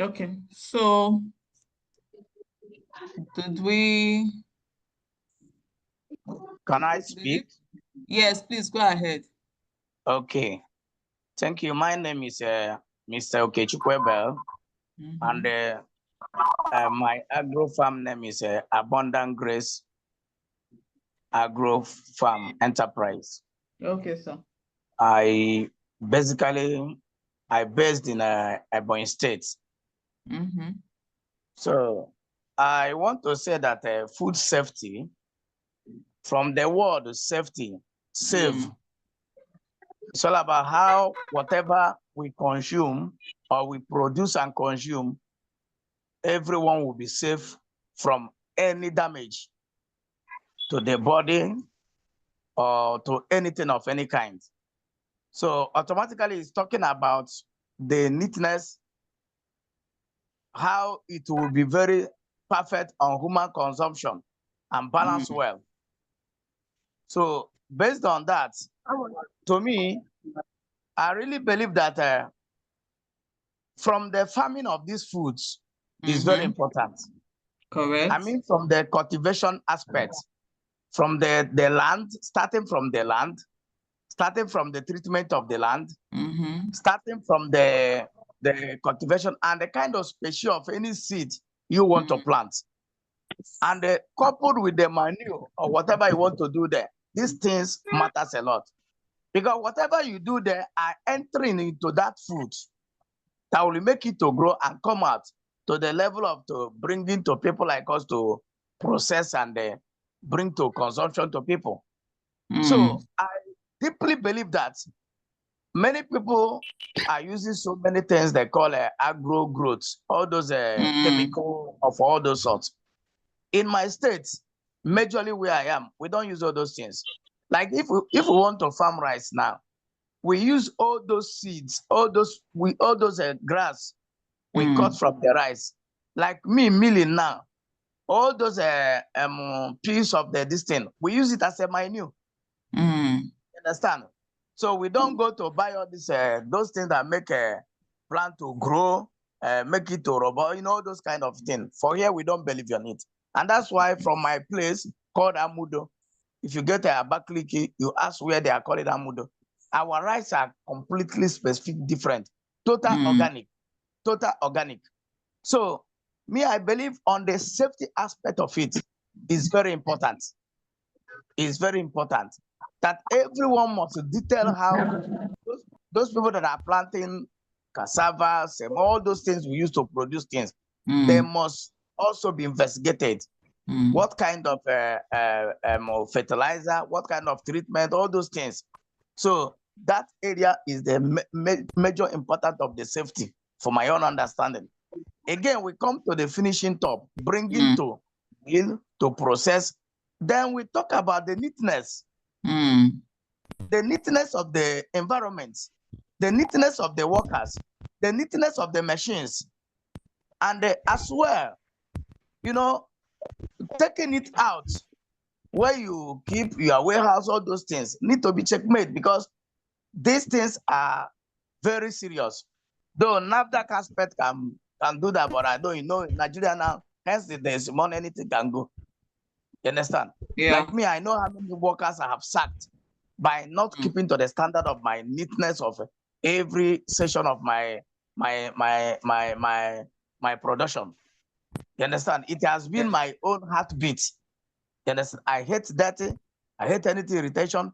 Okay, so did we? Can I Did you? speak? Yes, please go ahead. Okay. Thank you. My name is Mr. Okechukwebel, and Mm-hmm. my agro farm name is Abundant Grace Agro Farm Enterprise. Okay, sir. I basically I based in Ebonyi State. Mm-hmm. So I want to say that food safety, from the word safety, save. Mm. It's all about how whatever we consume or we produce and consume, everyone will be safe from any damage to the body or to anything of any kind. So automatically it's talking about the neatness, how it will be very perfect on human consumption and balance Mm. well. So based on that, to me, I really believe that from the farming of these foods is very Mm-hmm. important. I Correct. mean, from the cultivation aspect, from the land, starting from the treatment of the land, Mm-hmm. starting from the cultivation and the kind of species of any seed you want to Mm. plant, and coupled with the manure or whatever you want to do there, these things matters a lot, because whatever you do there are entering into that food that will make it to grow and come out to the level of to bringing to people like us to process and bring to consumption to people. Mm. So I deeply believe that many people are using so many things they call agro growth, all those Mm. chemical of all those sorts. In my state, majorly where I am, we don't use all those things. Like if we want to farm rice now, we use all those seeds, all those grass we cut Mm. from the rice. Like me milling now, all those piece of this thing, we use it as a manure. Mm. You understand? So we don't go to buy all these those things that make a plant to grow, make it to rubber, those kind of things. For here, we don't believe in it, and that's why from my place called Amudo, if you get a Abakaliki, you ask where they are calling Amudo. Our rice are completely specific, different, total Mm. organic, total organic. So me, I believe on the safety aspect of it is very important. Is very important that everyone must detail how those, those people that are planting cassava, all those things we use to produce things, they Mm. must also be investigated. Mm. What kind of fertilizer, what kind of treatment, all those things. So that area is the major important of the safety, for my own understanding. Again, we come to the finishing top, bringing Mm. to mill to process. Then we talk about Mm. the neatness of the environment, the neatness of the workers, the neatness of the machines, and as well, you know, taking it out where you keep your warehouse, all those things need to be checkmate, because these things are very serious. Though NAFDAC aspect can do that, but I don't in Nigeria now, hence there's money, anything can go. You understand? Yeah. Like me, I know how many workers I have sacked by not Mm. keeping to the standard of my neatness of every session of my production. You understand? It has been Yes. my own heartbeat. You understand? I hate dirty. I hate anything irritation.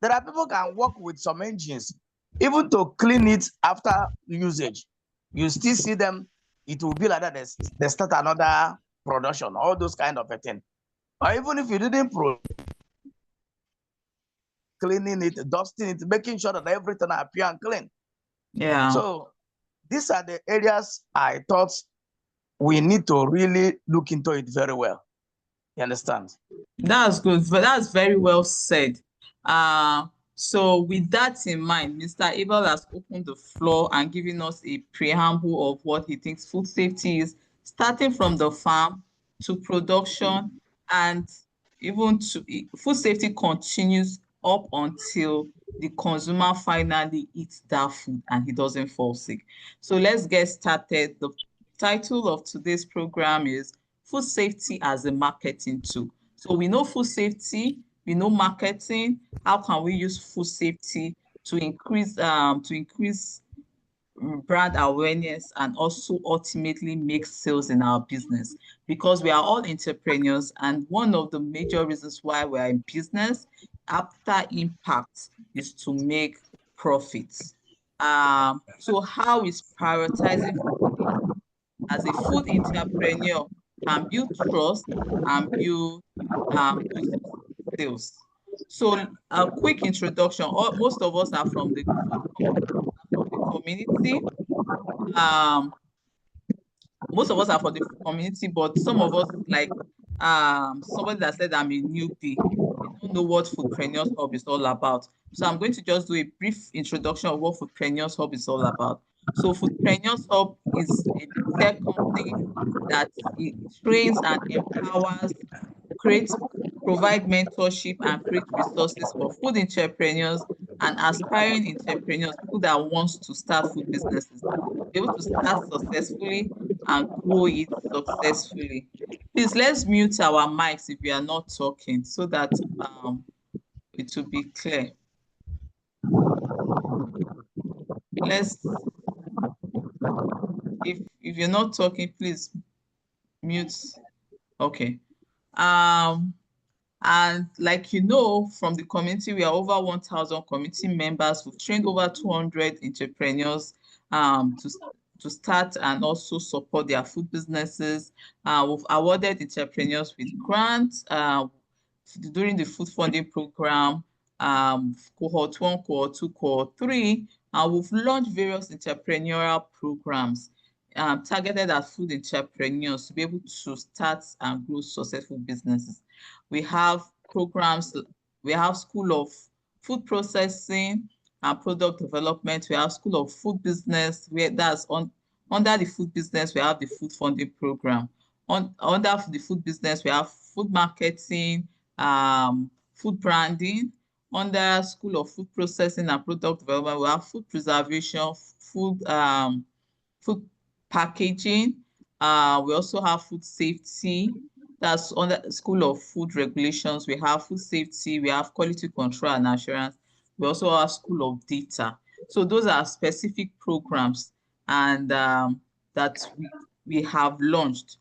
There are people can work with some engines, even to clean it after usage. You still see them. It will be like that. They start another production. All those kind of a thing. Or even if you didn't cleaning it, dusting it, making sure that everything appear and clean. Yeah. So these are the areas I thought we need to really look into it very well. You understand? That's good. But that's very well said. So with that in mind, Mr. Abel has opened the floor and given us a preamble of what he thinks food safety is, starting from the farm to production, and even to food safety continues up until the consumer finally eats that food and he doesn't fall sick. So let's get started. The title of today's program is Food Safety as a Marketing Tool. So we know food safety, we know marketing. How can we use food safety to increase brand awareness and also ultimately make sales in our business? Because we are all entrepreneurs, and one of the major reasons why we are in business after impact is to make profits. So how is prioritizing as a food entrepreneur can build trust and build sales? So a quick introduction. Most of us are from the community. Um, most of us are for the community, but some of us, like somebody that said I'm a newbie, they don't know what Foodpreneurs Hub is all about. So I'm going to just do a brief introduction of what Foodpreneurs Hub is all about. So Foodpreneurs Hub is a tech company that it trains and empowers, creates, provide mentorship and create resources for food entrepreneurs and aspiring entrepreneurs, people that want to start food businesses, be able to start successfully and grow it successfully. Please, let's mute our mics if we are not talking so that it will be clear. Let's, if you're not talking, please mute. Okay. And like you know, from the community, we are over 1,000 community members. We've trained over 200 entrepreneurs to start and also support their food businesses. We've awarded entrepreneurs with grants during the food funding program, cohort 1, cohort 2, cohort 3, and we've launched various entrepreneurial programs targeted at food entrepreneurs to be able to start and grow successful businesses. We have programs, we have School of Food Processing and Product Development. We have School of Food Business, where that's under the food business, we have the food funding program. Under the food business, we have food marketing, food branding. Under School of Food Processing and Product Development, we have food preservation, food packaging. We also have food safety. That's under School of Food Regulations. We have food safety, we have quality control and assurance. We also have School of Data. So those are specific programs and that we have launched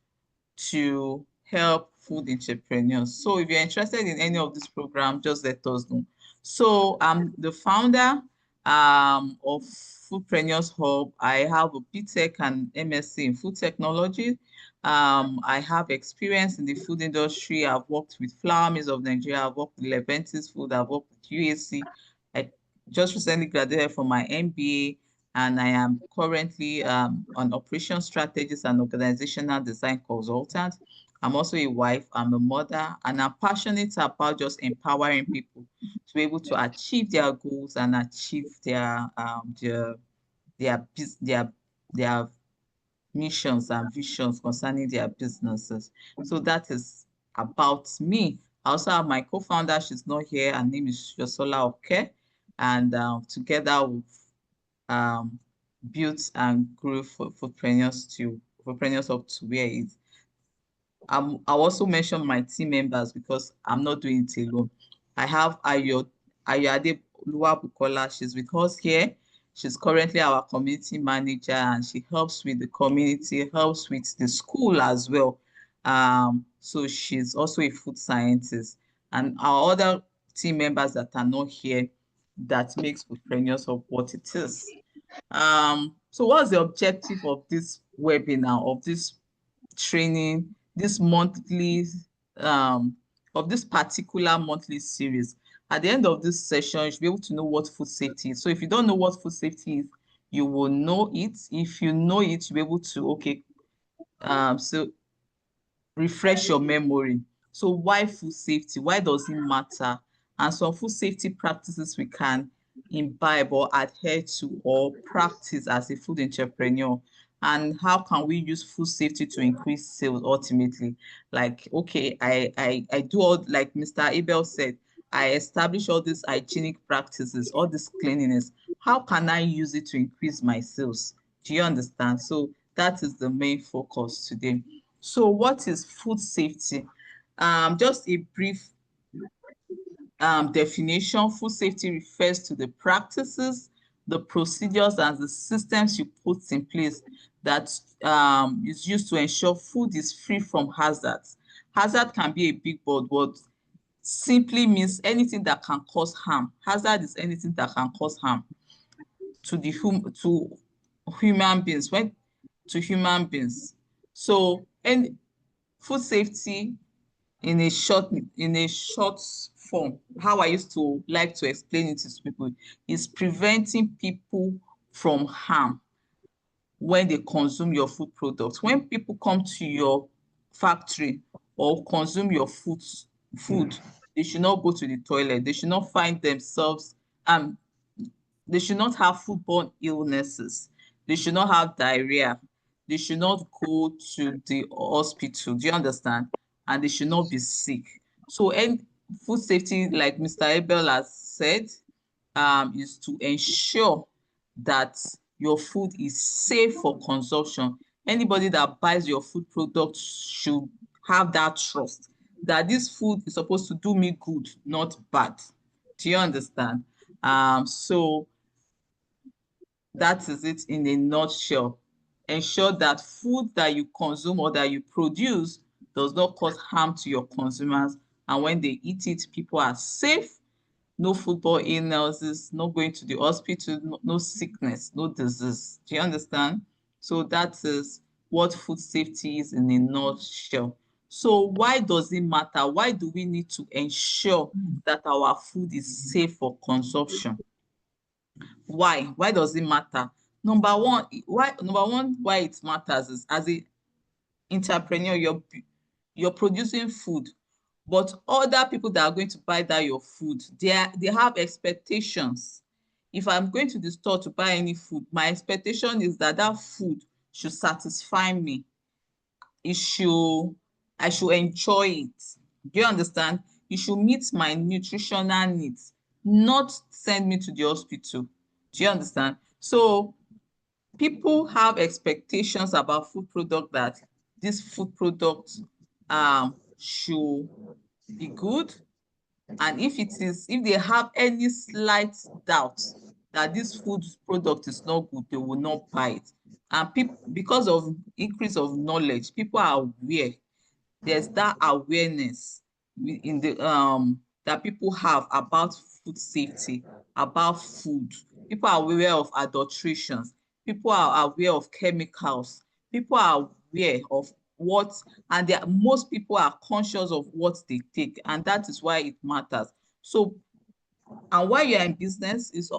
to help food entrepreneurs. So if you're interested in any of this program, just let us know. So I'm the founder of Foodpreneurs Hub. I have a BTech and MSc in food technology. I have experience in the food industry. I've worked with Flour Mills of Nigeria. I've worked with Leventis Food. I've worked with UAC. I just recently graduated from my MBA, and I am currently an operations strategist and organizational design consultant. I'm also a wife, I'm a mother, and I'm passionate about just empowering people to be able to achieve their goals and achieve their missions and visions concerning their businesses. So that is about me. I also have my co-founder, she's not here, her name is Yosola Oke, and together we've built and grew Foodpreneurs up to where it is. I'll also mention my team members because I'm not doing it alone. I have Ayode Oluwabukola. She's with us here. She's currently our community manager and she helps with the community, helps with the school as well. So she's also a food scientist. And our other team members that are not here that makes Foodpreneurs of what it is. So what's the objective of this webinar, of this training, this monthly, of this particular monthly series? At the end of this session, you should be able to know what food safety is. So if you don't know what food safety is, you will know it. If you know it, you'll be able to, okay, so refresh your memory. So why food safety? Why does it matter? And some food safety practices we can imbibe or adhere to or practice as a food entrepreneur. And how can we use food safety to increase sales ultimately? Like, okay, I do all, like Mr. Abel said, I establish all these hygienic practices, all this cleanliness. How can I use it to increase my sales? Do you understand? So That is the main focus today. So what is food safety? Just a brief definition. Food safety refers to the practices, the procedures, and the systems you put in place that is used to ensure food is free from hazards. Hazard can be a big word, but simply means anything that can cause harm. Hazard is anything that can cause harm to to human beings, to human beings. So, and food safety in a short form, how I used to like to explain it to people is preventing people from harm when they consume your food products. When people come to your factory or consume your food, they should not go to the toilet. They should not find themselves they should not have foodborne illnesses. They should not have diarrhea. They should not go to the hospital. Do you understand? And they should not be sick. So, and food safety, like Mr. Abel has said, is to ensure that your food is safe for consumption. Anybody that buys your food product should have that trust that this food is supposed to do me good, not bad. Do you understand? So that is it in a nutshell. Ensure that food that you consume or that you produce does not cause harm to your consumers. And when they eat it, people are safe, no foodborne illnesses, no going to the hospital, no sickness, no disease. Do you understand? So that is what food safety is in a nutshell. So why does it matter? Why do we need to ensure that our food is safe for consumption? Why? Why does it matter? Why it matters is as a entrepreneur, you're producing food, but other people that are going to buy that your food, they have expectations. If I'm going to the store to buy any food, my expectation is that that food should satisfy me. It should I should enjoy it. Do you understand? It should meet my nutritional needs, not send me to the hospital. Do you understand? So people have expectations about food product that this food product should be good, and if they have any slight doubt that this food product is not good, they will not buy it. And people, because of increase of knowledge, people are aware. There's that awareness in the that people have about food safety, about food. People are aware of adulterations. People are aware of chemicals. People are aware of what, and most people are conscious of what they take, and that is why it matters. So, and why you're in business is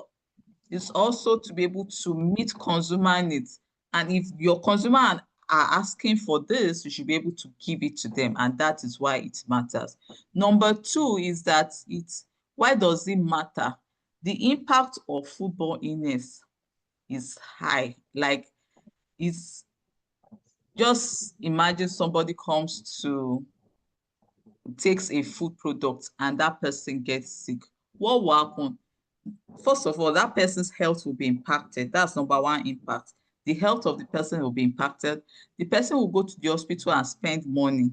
also to be able to meet consumer needs. And if your consumer are asking for this, you should be able to give it to them. And that is why it matters. Number two is that why does it matter? The impact of foodborne illness is high. Like, it's just imagine somebody takes a food product and that person gets sick. What will happen? First of all, that person's health will be impacted. That's number one impact. The health of the person will be impacted. The person will go to the hospital and spend money.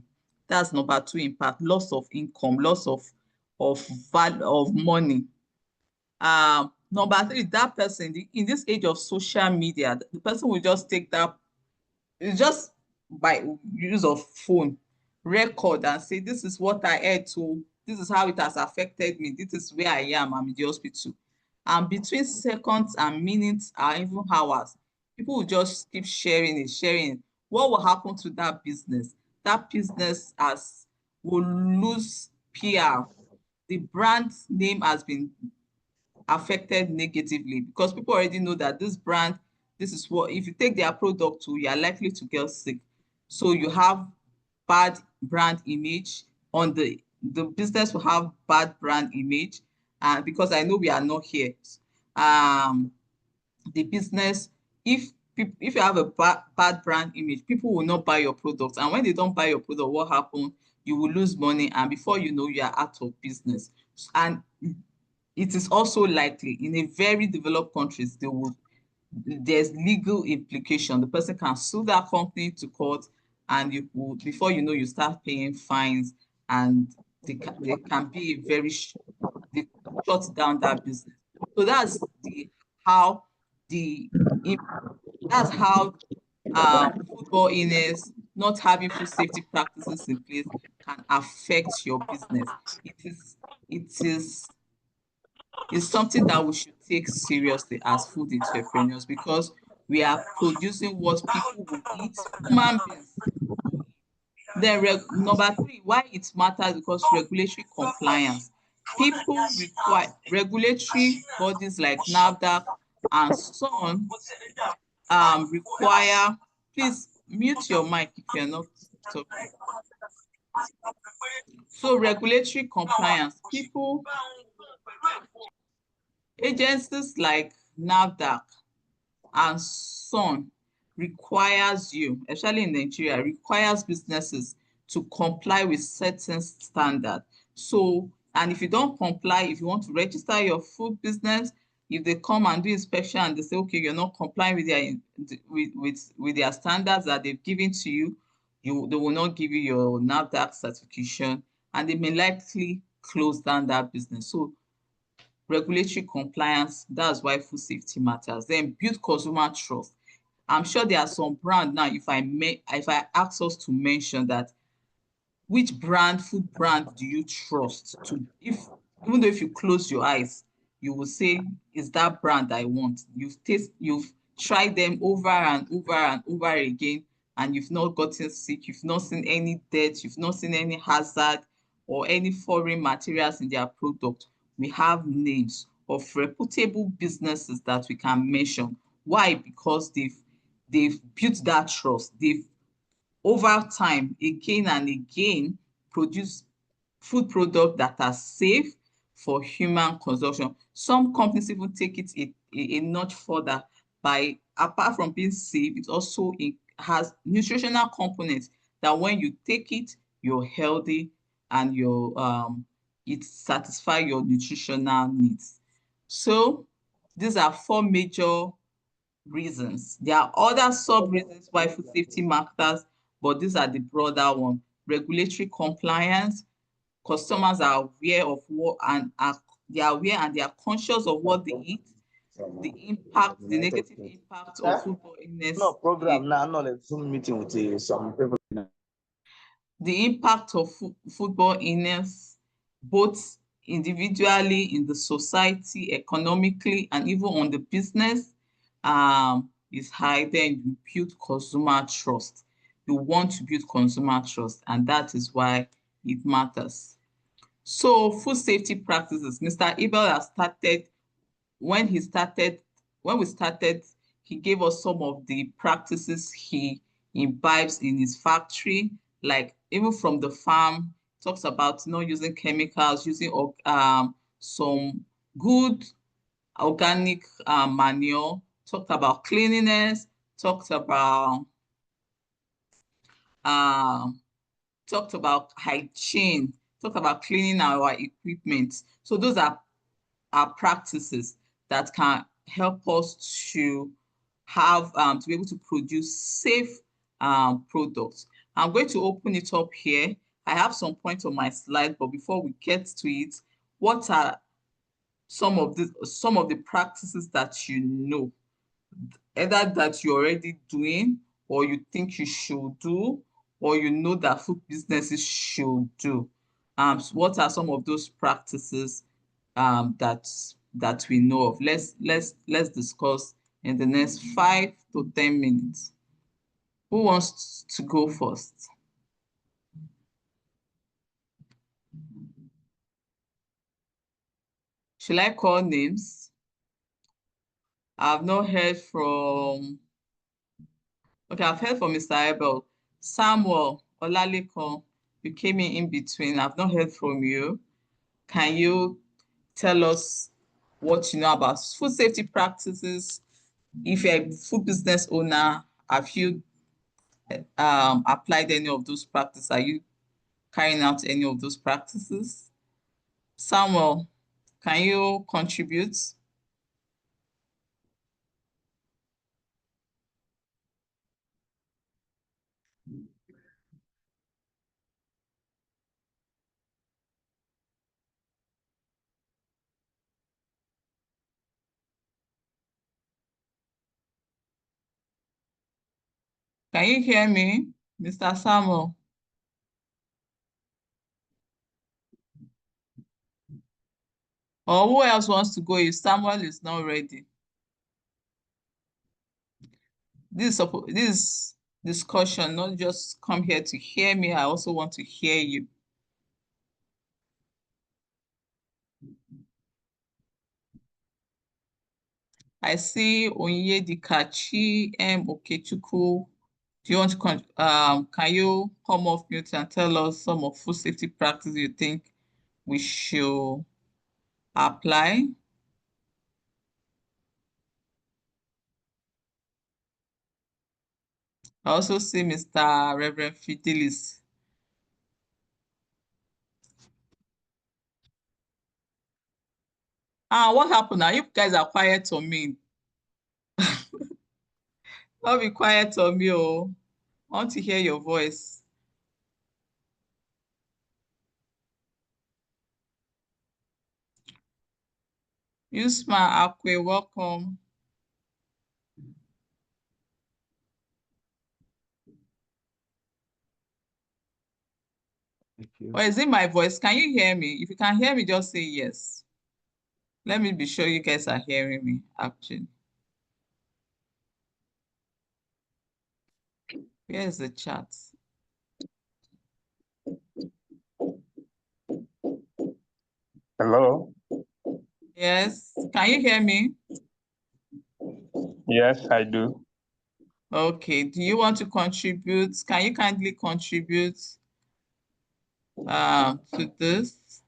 That's number two impact. Loss of income, loss of value of money. Number three, that person in this age of social media, the person will just take that, it's just by use of phone, record and say, this is what I ate to, this is how it has affected me, this is where I am, I'm in the hospital. And between seconds and minutes or even hours, people will just keep sharing it. What will happen to that business? That business will lose PR. The brand name has been affected negatively because people already know that this brand, this is what, if you take their product to, you are likely to get sick. So you have bad brand image on the business will have bad brand image. And because I know we are not here, the business, if you have a bad brand image, people will not buy your product. And when they don't buy your product, what happens? You will lose money, and before you know, you are out of business. And it is also likely in a very developed countries, there's legal implication. The person can sue that company to court, and you will, before you know, you start paying fines, and they can be very they shut down that business. So that's how the that's how football illness, not having food safety practices in place, can affect your business. It is it is it's something that we should take seriously as food entrepreneurs, because we are producing what people will eat, human beings will eat. Then number three, why it matters, because regulatory compliance. People require regulatory bodies like NAFDAC and so on require, please mute your mic if you're not talking. So regulatory compliance, people, agencies like NAFDAC and SON requires you, especially in Nigeria, requires businesses to comply with certain standards. So, and if you don't comply, if you want to register your food business, if they come and do inspection and they say, okay, you're not complying with their with their standards that they've given to you, they will not give you your NAFDAC certification, and they may likely close down that business. So regulatory compliance, that's why food safety matters. Then build consumer trust. I'm sure there are some brand now, if I ask us to mention that, which brand, food brand do you trust to, if even though if you close your eyes, you will say, is that brand I want. You've tried them over and over and over again, and you've not gotten sick, you've not seen any death, you've not seen any hazard or any foreign materials in their product. We have names of reputable businesses that we can mention. Why? Because they've built that trust. They've over time, again and again, produce food products that are safe for human consumption. Some companies even take it a notch further by, apart from being safe, it also has nutritional components that when you take it, you're healthy and it satisfies your nutritional needs. So these are four major reasons. There are other sub-reasons why food safety matters, but these are the broader one. Regulatory compliance, customers are aware of what they are aware and they are conscious of what they eat, the impact, the negative impact of foodborne illness. No program now, not a Zoom meeting with some people. The impact of foodborne illness, both individually, in the society, economically, and even on the business, is high. Then you build consumer trust. You want to build consumer trust, and that is why it matters. So food safety practices, Mr. Abel has started, when we started, he gave us some of the practices he imbibes in his factory, like even from the farm, talks about not using chemicals, using some good organic manure, talked about cleanliness, talked about hygiene, talked about cleaning our equipment. So those are practices that can help us to have to be able to produce safe products. I'm going to open it up here. I have some points on my slide, but before we get to it, what are some of the practices that you know, either that you're already doing, or you think you should do, or you know that food businesses should do? So what are some of those practices that we know of? Let's discuss in the next 5 to 10 minutes. Who wants to go first? Should I call names? I've not heard from, okay, I've heard from Mr. Abel. Samuel Olalekan, you came in between. I've not heard from you. Can you tell us what you know about food safety practices? If you're a food business owner, have you applied any of those practices? Are you carrying out any of those practices? Samuel, can you contribute? Can you hear me, Mr. Samuel? Or who else wants to go if Samuel is not ready? This discussion, not just come here to hear me, I also want to hear you. I see Onyedikachi M. Okechukwu. Do you want to can you come off mute and tell us some of food safety practices you think we should apply? I also see Mr. Reverend Fidelis. What happened now? You guys are quiet on me. Don't be quiet on me, oh. I want to hear your voice. Yusma Akwe, welcome. Thank you. Or is it my voice? Can you hear me? If you can hear me, just say yes. Let me be sure you guys are hearing me, actually. Where's the chat? Hello? Yes. Can you hear me? Yes, I do. Okay. Do you want to contribute? Can you kindly contribute to this?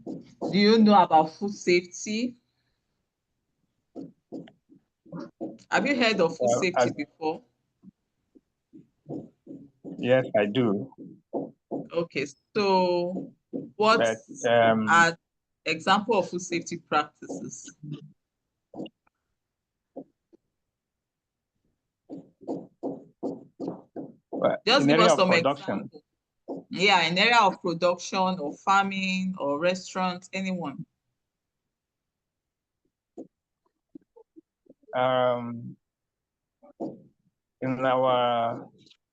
Do you know about food safety? Have you heard of food safety before? Yes, I do. Okay, so what But, are example of food safety practices? Just in give area us of some production, example. Yeah, in area of production or farming or restaurant, anyone.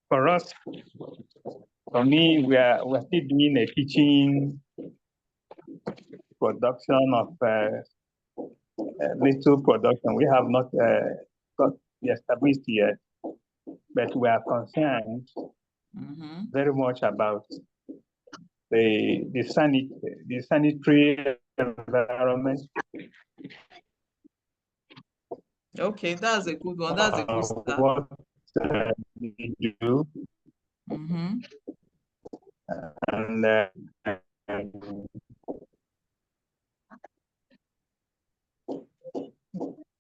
For us, for me, we're still doing a kitchen production of little production. We have not got established yet, but we are concerned very much about the sanitary environment. Okay, that's a good one. That's a good start. What we do. And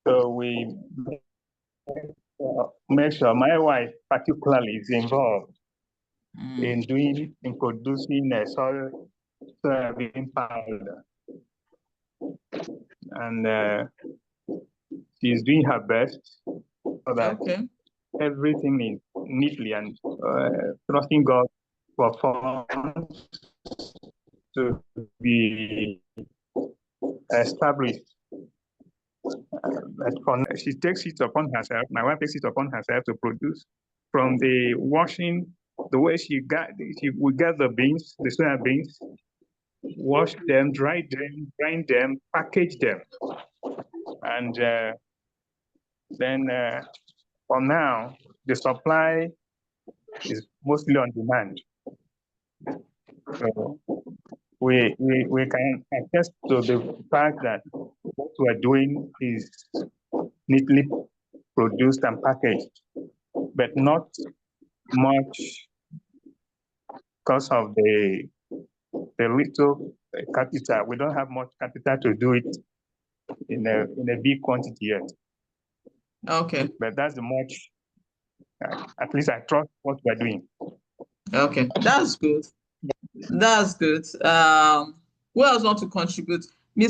so we make sure my wife particularly is involved in producing a soybean powder. And she's doing her best so that everything is neatly and trusting God for funds to be established. She takes it upon herself, my wife takes it upon herself to produce from the washing, the way she would get the beans, the soya beans, wash them, dry them, grind them, package them. And then for now, the supply is mostly on demand. So we can attest to the fact that what we're doing is neatly produced and packaged, but not much because of the little capital. We don't have much capital to do it in a big quantity yet. Okay. But that's the much, at least I trust what we're doing. Okay, that's good. That's good. Who else want to contribute? When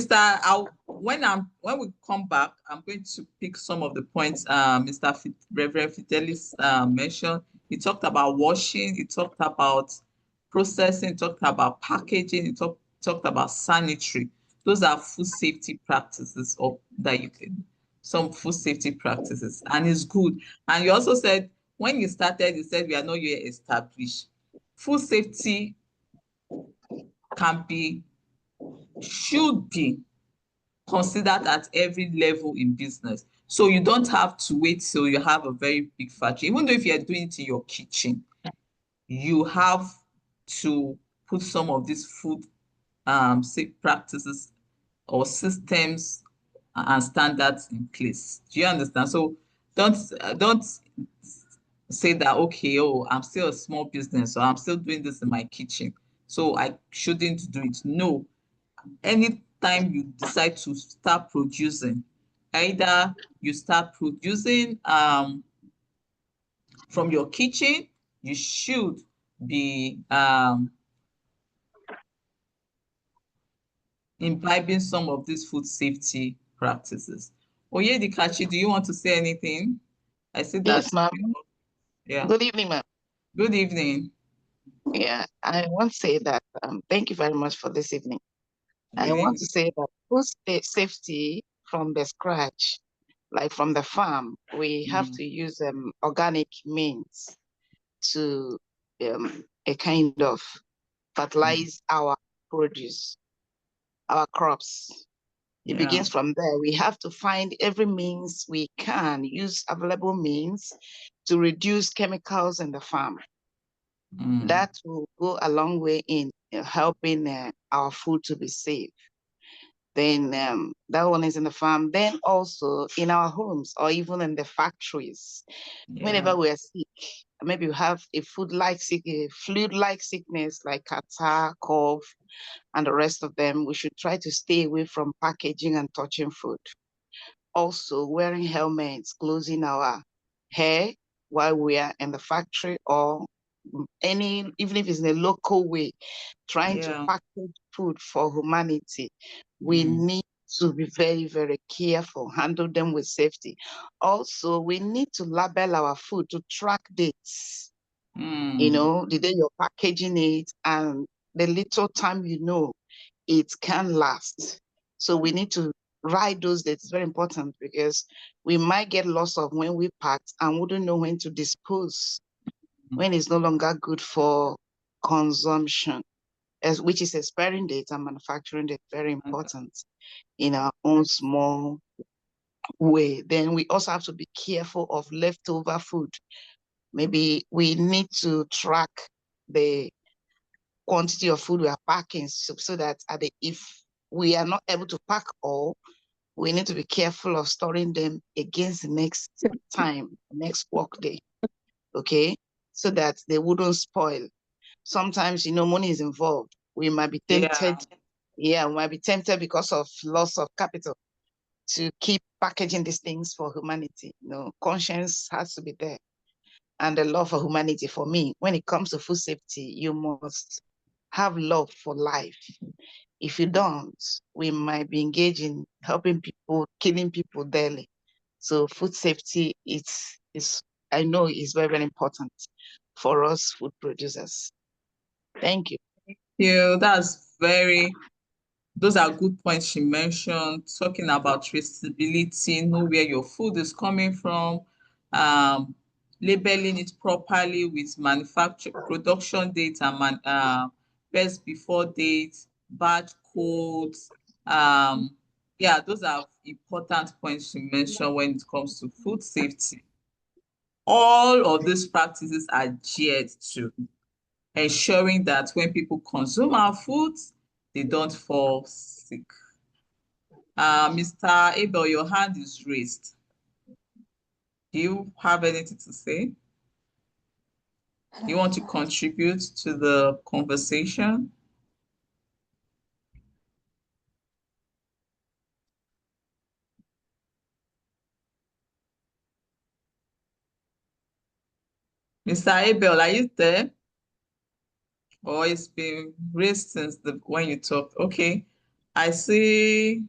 we come back, I'm going to pick some of the points Mr. Reverend Fidelis mentioned. He talked about washing, he talked about processing, he talked about packaging, he talked about sanitary. Those are food safety practices some food safety practices, and it's good. And you also said when you started, you said we are not yet established. Food safety should be considered at every level in business. So you don't have to wait till you have a very big factory. Even though if you're doing it in your kitchen, you have to put some of these food safe practices or systems and standards in place. Do you understand? So don't say that, okay, oh, I'm still a small business, or I'm still doing this in my kitchen, so I shouldn't do it. No, anytime you decide to start producing, either you start producing from your kitchen, you should be imbibing some of these food safety practices. Oyedikachi, do you want to say anything? I see that. Yes, ma'am. Yeah. Good evening, ma'am. Good evening. Yeah, I want to say that thank you very much for this evening. Good I want evening. to say that food safety from the scratch, like from the farm, we have to use organic means to a kind of fertilize our produce, our crops. It begins from there. We have to find every means we can, use available means to reduce chemicals in the farm. That will go a long way in helping our food to be safe. Then that one is in the farm. Then also in our homes or even in the factories, whenever we are sick, maybe we have a fluid-like sickness like catarrh, cough, and the rest of them, we should try to stay away from packaging and touching food. Also, wearing helmets, closing our hair while we are in the factory, or even if it's in a local way, trying to package food for humanity, we need to be very, very careful, handle them with safety. Also, we need to label our food to track dates. You know, the day you're packaging it and the little time it can last. So we need to write those dates. It's very important because we might get loss of when we packed and wouldn't know when to dispose, when it's no longer good for consumption, which is expiring date and manufacturing date, very important in our own small way. Then we also have to be careful of leftover food. Maybe we need to track the quantity of food we are packing so that if we are not able to pack all, we need to be careful of storing them against the next time, next work day, okay? So that they wouldn't spoil. Sometimes, money is involved. We might be tempted. We might be tempted because of loss of capital to keep packaging these things for humanity. Conscience has to be there. And the love for humanity. For me, when it comes to food safety, you must have love for life. If you don't, we might be engaged in helping people, killing people daily. So food safety, I know is very, very important for us food producers. Thank you. Yeah, those are good points she mentioned, talking about traceability, know where your food is coming from, labeling it properly with production date and best before date, batch codes. Those are important points she mentioned when it comes to food safety. All of these practices are geared to ensuring that when people consume our foods, they don't fall sick. Mr. Abel, your hand is raised. Do you have anything to say? Do you want to contribute to the conversation? Mr. Abel, are you there? Or it's been raised since when you talked? Okay. I see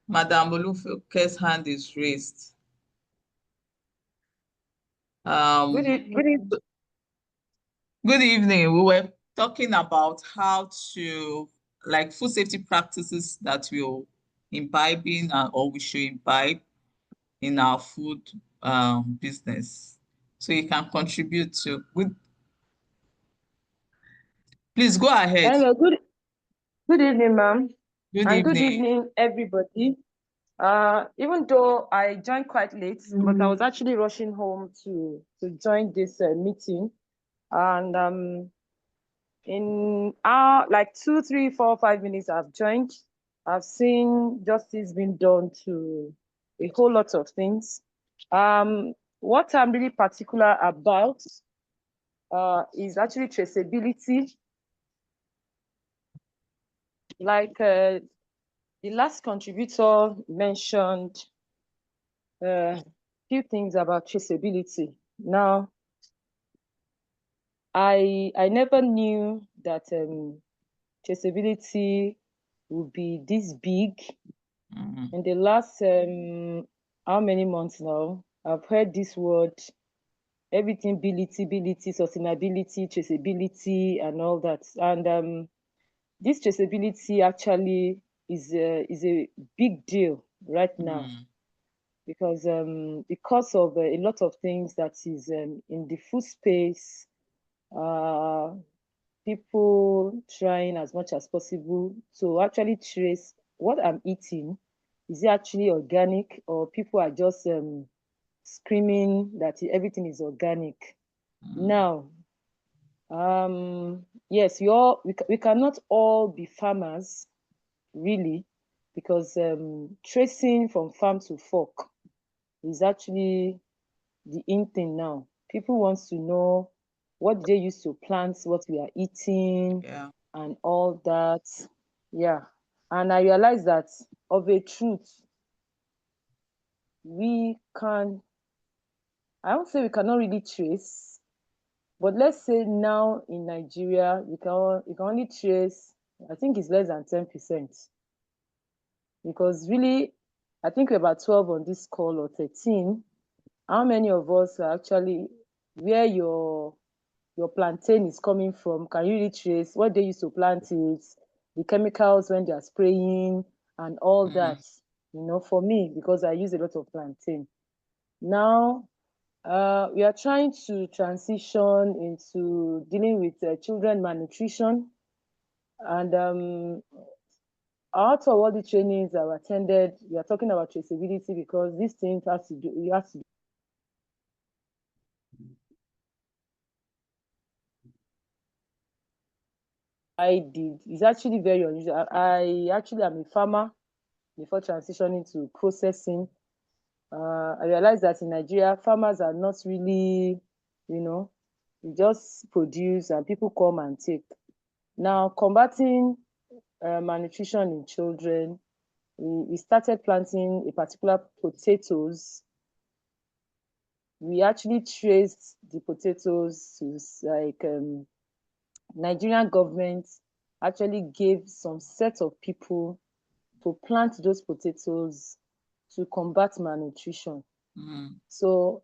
Madame Olufoke's hand is raised. Good evening. Good evening. We were talking about how to, like, food safety practices that we'll imbibe in or we should imbibe in our food business. so you can contribute to. Good. Please go ahead. Hello, good evening, ma'am. Good And good evening. evening, everybody. Even though I joined quite late, but I was actually rushing home to join this meeting. And in like 2, 3, 4, 5 minutes I've joined, I've seen justice being done to a whole lot of things. What I'm really particular about is actually traceability. Like the last contributor mentioned a few things about traceability. Now, I never knew that traceability would be this big. In the last how many months now, I've heard this word, everything ability, sustainability, traceability, and all that. And this traceability actually is a big deal right now, because of a lot of things that is in the food space, people trying as much as possible to actually trace what I'm eating. Is it actually organic, or people are just screaming that everything is organic? Now, yes, we cannot all be farmers, really, because tracing from farm to fork is actually the in thing now. People want to know what they use to plant what we are eating, and all that. Yeah. And I realized that of a truth, I won't say we cannot really trace, but let's say now in Nigeria, you can only trace, I think it's less than 10%. Because really, I think we're about 12 on this call, or 13. How many of us are actually where your plantain is coming from? Can you really trace what they used to plant it, the chemicals when they are spraying, and all that? For me, because I use a lot of plantain. Now, we are trying to transition into dealing with children malnutrition. And out of all the trainings I've attended, we are talking about traceability, because these things you have to do. It's actually very unusual. I actually am a farmer before transitioning to processing. I realized that in Nigeria, farmers are not really, we just produce and people come and take. Now, combating malnutrition in children, we started planting a particular potatoes. We actually traced the potatoes to like Nigerian government actually gave some set of people to plant those potatoes to combat malnutrition. So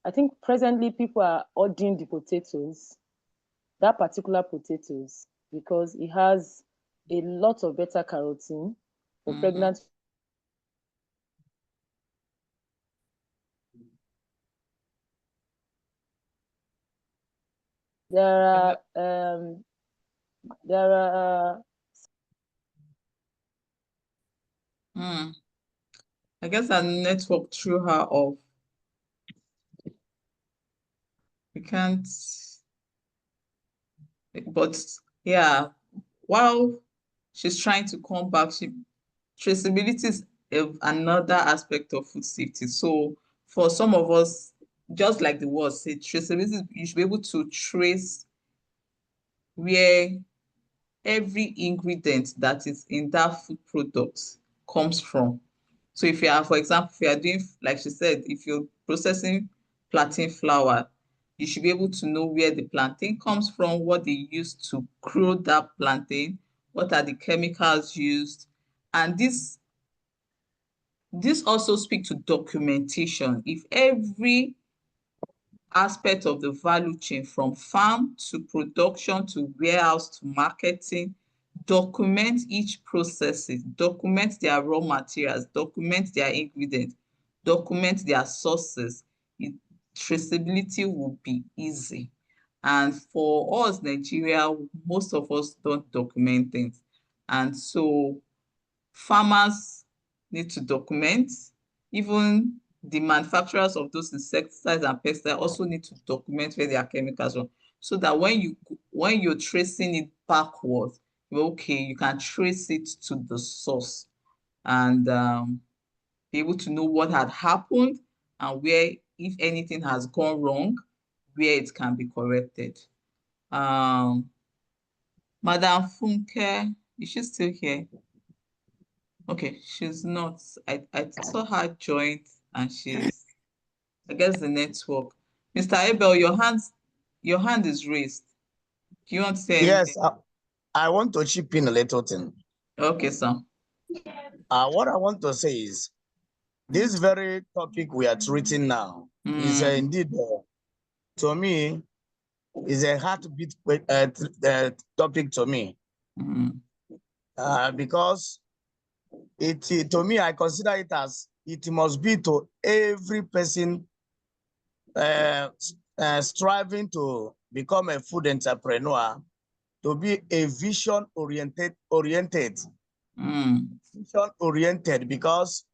I think presently people are ordering the potatoes, that particular potatoes, because it has a lot of beta carotene for pregnant. There are I guess our network threw her off. We can't, but yeah, while she's trying to come back, traceability is another aspect of food safety. So for some of us, just like the word said, traceability, you should be able to trace where every ingredient that is in that food product comes from. So if you are, for example, if you are doing, like she said, if you're processing plantain flour, you should be able to know where the plantain comes from, what they used to grow that plantain, what are the chemicals used. And this also speaks to documentation. If every aspect of the value chain, from farm to production to warehouse to marketing, document each processes, document their raw materials, document their ingredients, document their sources. traceability will be easy. And for us, Nigeria, most of us don't document things. And so farmers need to document. Even the manufacturers of those insecticides and pesticides also need to document where their chemicals are, so that when you're tracing it backwards, okay, you can trace it to the source and be able to know what had happened and where, if anything has gone wrong, where it can be corrected. Madam Funke, is she still here? Okay, she's not. I saw her join and she's, I guess, the network. Mr. Abel, your hand is raised. Do you want to say Yes, anything? I want to chip in a little thing. Okay, sir. What I want to say is, this very topic we are treating now is indeed, to me, is a heartbeat topic to me. Because to me, I consider it as it must be to every person striving to become a food entrepreneur, to be a vision oriented, because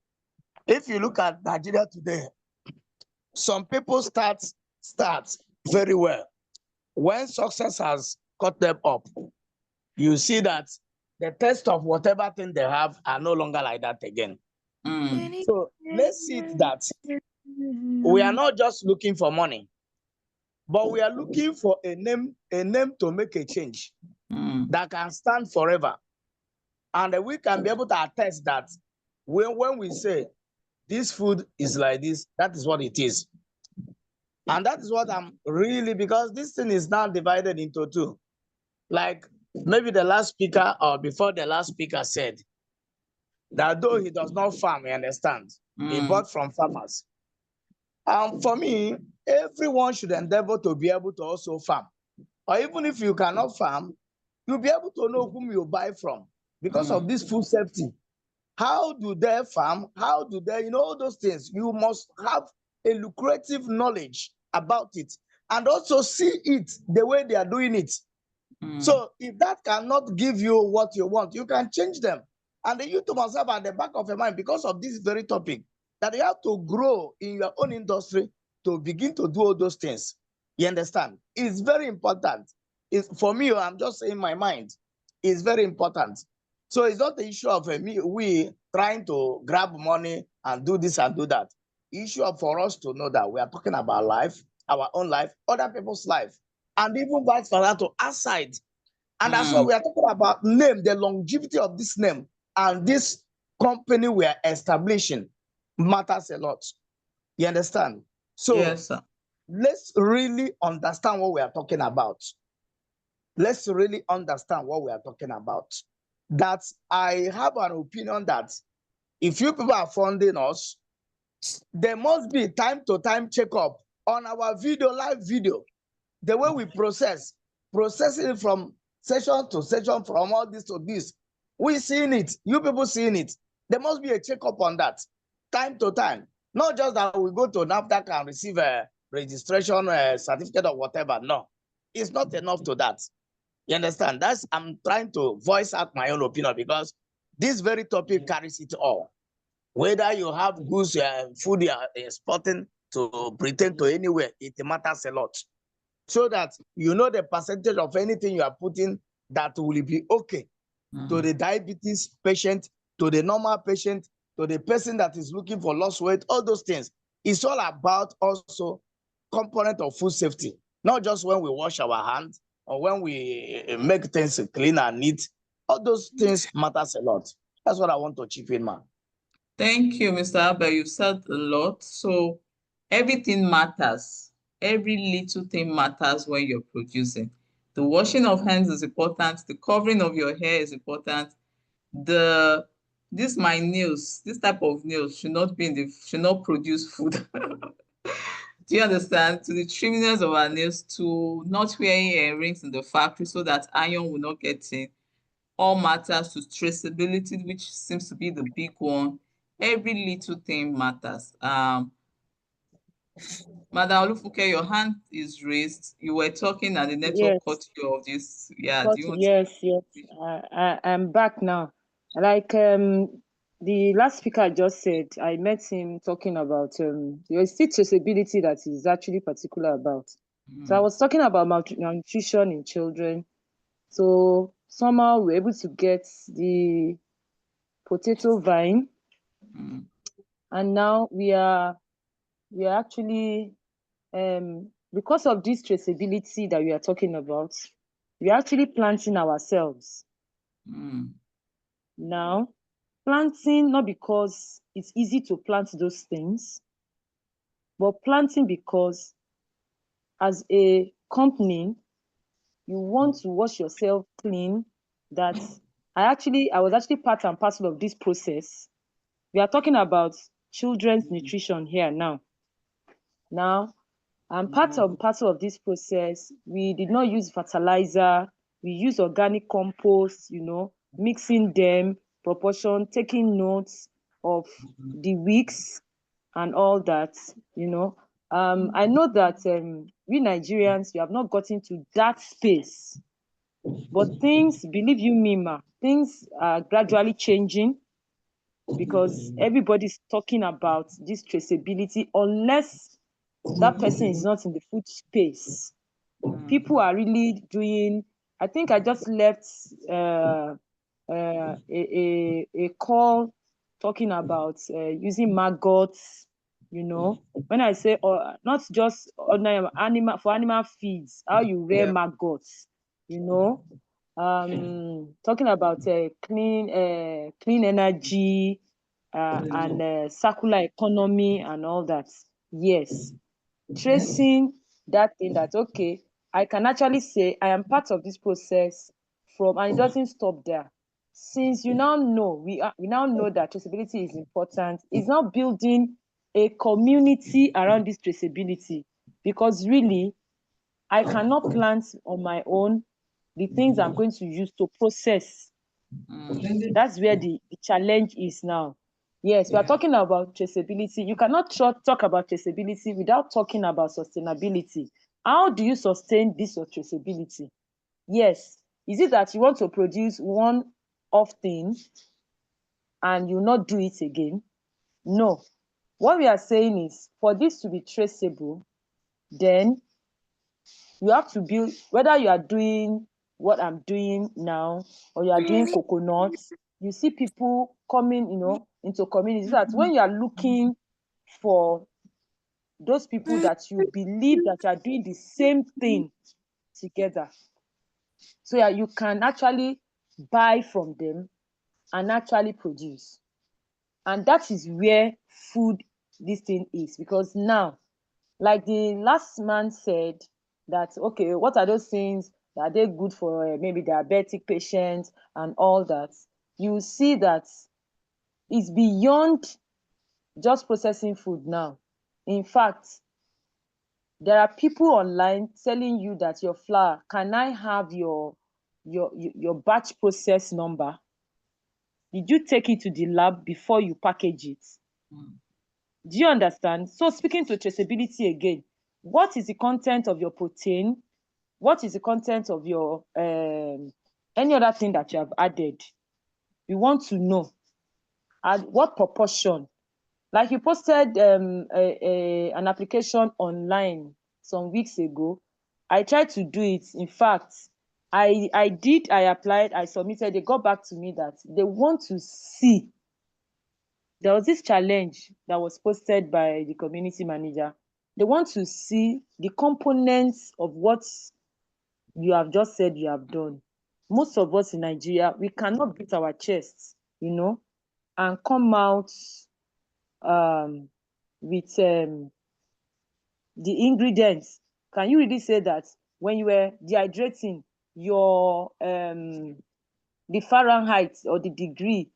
if you look at Nigeria today, some people start very well. When success has caught them up, you see that the test of whatever thing they have are no longer like that again. So let's see that we are not just looking for money, but we are looking for a name to make a change that can stand forever. And we can be able to attest that when we say this food is like this, that is what it is. And that is what I'm really, because this thing is now divided into two. Like maybe the last speaker or before the last speaker said that though he does not farm, he understands. He bought from farmers. For me, everyone should endeavor to be able to also farm. Or even if you cannot farm, you'll be able to know whom you buy from because of this food safety. How do they farm? How do they, all those things? You must have a lucrative knowledge about it and also see it the way they are doing it. So if that cannot give you what you want, you can change them. And you to must have at the back of your mind, because of this very topic, that you have to grow in your own industry to begin to do all those things. You understand? It's very important. For me, I'm just saying my mind, it's very important. So it's not the issue of we trying to grab money and do this and do that. The issue of for us to know that we are talking about life, our own life, other people's life, and even vice versa to our side. And that's why we are talking about name, the longevity of this name and this company we are establishing matters a lot. You understand? So yes, sir. Let's really understand what we are talking about. Let's really understand what we are talking about. That I have an opinion that if you people are funding us, there must be time to time checkup on our live video, the way we processing it from session to session, from all this to this. We seeing it, you people seeing it. There must be a checkup on that, time to time. Not just that we go to NAFDAC and receive a registration certificate or whatever. No, it's not enough to that. You understand? I'm trying to voice out my own opinion because this very topic carries it all. Whether you have goods, food you are exporting to pretend to anywhere, it matters a lot. So that you know the percentage of anything you are putting that will be okay to the diabetes patient, to the normal patient, to the person that is looking for lost weight, all those things. It's all about also component of food safety, not just when we wash our hands or when we make things clean and neat. All those things matters a lot. That's what I want to chip in, man. Thank you, Mr. Abel. You've said a lot. So everything matters. Every little thing matters when you're producing. The washing of hands is important. The covering of your hair is important. This type of nails should not produce food. Do you understand? To the trimminess of our nails, to not wearing rings in the factory so that iron will not get in. All matters, to traceability, which seems to be the big one. Every little thing matters. Madam Olufuke, your hand is raised. You were talking and the network Yes, cut you off this. Yeah, but do you want to? yes. I'm back now. Like the last speaker just said, I met him talking about there is still traceability that is actually particular about. So I was talking about malnutrition in children. So somehow we're able to get the potato vine, Mm, and now we are actually because of this traceability that we are talking about, we're actually planting ourselves mm, now. Planting not because it's easy to plant those things, but planting because as a company, you want to wash yourself clean. That I was actually part and parcel of this process. We are talking about children's nutrition here now. Now, I'm part and parcel of this process. We did not use fertilizer. We use organic compost, mixing them, proportion, taking notes of the weeks and all that, I know that we Nigerians, we have not gotten to that space. But things, believe you me, things are gradually changing because everybody's talking about this traceability. Unless that person is not in the food space, people are really doing. I think I just left a call talking about using maggots. When I say not just ordinary animal for animal feeds, how you rear Yeah. maggots. Talking about clean energy and circular economy and all that. Yes, tracing that thing that, okay, I can actually say I am part of this process and it doesn't stop there. Since you now know, we now know that traceability is important, it's now building a community around this traceability, because really, I cannot plant on my own the things I'm going to use to process. That's where the challenge is now. Yes, we are talking about traceability. You cannot talk about traceability without talking about sustainability. How do you sustain this traceability? Yes. Is it that you want to produce one off thing and you not do it again? No. What we are saying is, for this to be traceable, then you have to build, whether you are doing what I'm doing now or you are doing coconuts, you see people coming, into communities, that when you are looking for those people that you believe that you are doing the same thing together. So yeah, you can actually buy from them and actually produce. And that is where food, this thing is. Because now, like the last man said, that, okay, what are those things? Are they good for maybe diabetic patients and all that? You see that it's beyond just processing food now. In fact, there are people online telling you that your flour, can I have your batch process number? Did you take it to the lab before you package it? Do you understand? So speaking to traceability again, what is the content of your protein? What is the content of your any other thing that you have added? We want to know at what proportion. Like you posted an application online some weeks ago. I tried to do it. In fact, I applied, I submitted, they got back to me that they want to see. There was this challenge that was posted by the community manager. They want to see the components of what you have just said you have done. Most of us in Nigeria, we cannot beat our chests, and come out with the ingredients. Can you really say that when you were dehydrating, your the Fahrenheit or the degree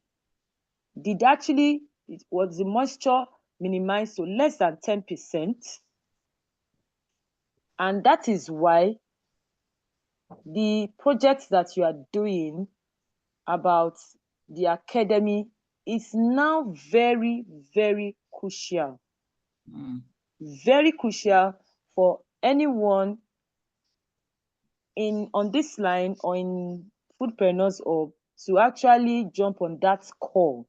did actually, it was the moisture minimized to less than 10%? And that is why the projects that you are doing about the academy is now very, very crucial. very crucial for anyone on this line or in foodpreneurs or to actually jump on that call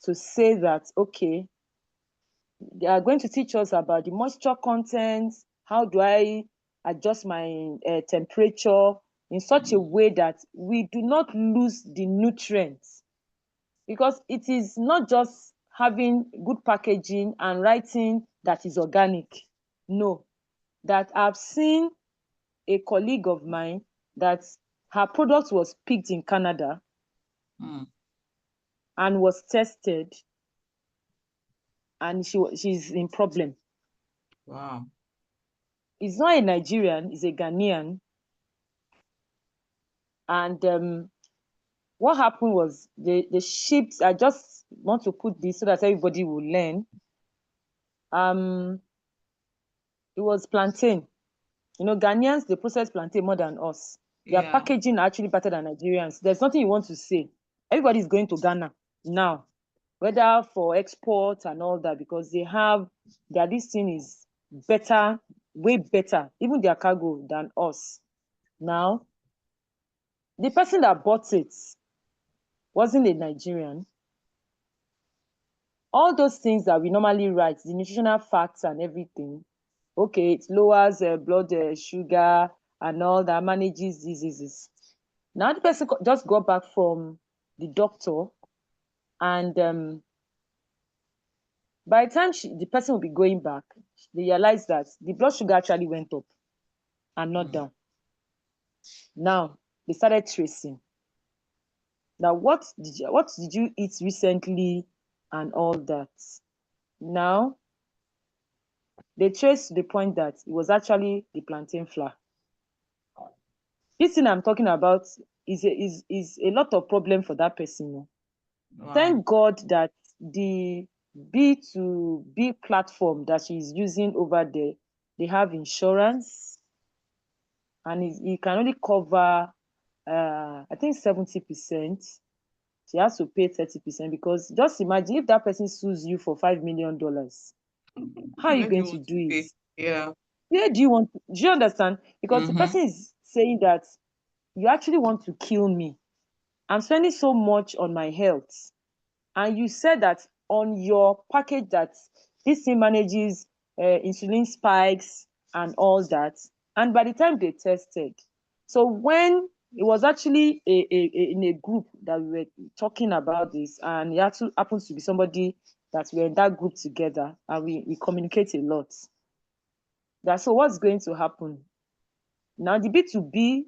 to say that, okay, they are going to teach us about the moisture content. How do I adjust my temperature in such a way that we do not lose the nutrients? Because it is not just having good packaging and writing that is organic. No, that I've seen a colleague of mine that her product was picked in Canada and was tested, and she's in problem. Wow. He's not a Nigerian, he's a Ghanaian. And what happened was the shipped, I just want to put this so that everybody will learn. It was plantain. You know, Ghanaians, they process plantain more than us. Their packaging are actually better than Nigerians. There's nothing you want to say. Everybody's going to Ghana now, whether for export and all that, because this thing is better, way better, even their cargo than us. Now, the person that bought it wasn't a Nigerian. All those things that we normally write, the nutritional facts and everything, okay, it lowers blood sugar and all that, manages diseases. Now the person just got back from the doctor, and by the time the person will be going back, they realized that the blood sugar actually went up and not down. Now they started tracing. Now, what did you eat recently and all that? Now they traced to the point that it was actually the plantain flour. This thing I'm talking about is a lot of problem for that person. Wow. Thank God that the B2B platform that she's using over there, they have insurance, and it can only cover I think 70%. She has to pay 30%, because just imagine if that person sues you for $5 million. How are you going to do it? Yeah. Where do you understand? Because the person is saying that you actually want to kill me. I'm spending so much on my health. And you said that on your package that this thing manages insulin spikes and all that. And by the time they tested, so when it was actually in a group that we were talking about this, and it actually happens to be somebody that we're in that group together, and we communicate a lot. So what's going to happen? Now the B2B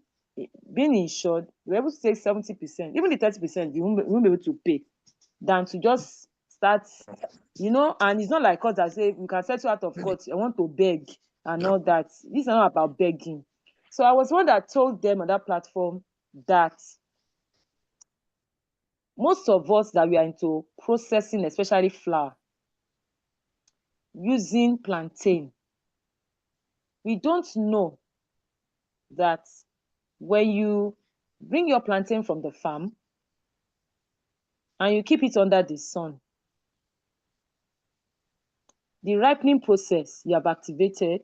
being insured, we're able to take 70%, even the 30%, you won't be able to pay, than to just start, and it's not like us that say we can settle out of court, I want to beg and all that. This is not about begging. So I was one that told them on that platform that most of us that we are into processing, especially flour, using plantain, we don't know that when you bring your plantain from the farm and you keep it under the sun, the ripening process you have activated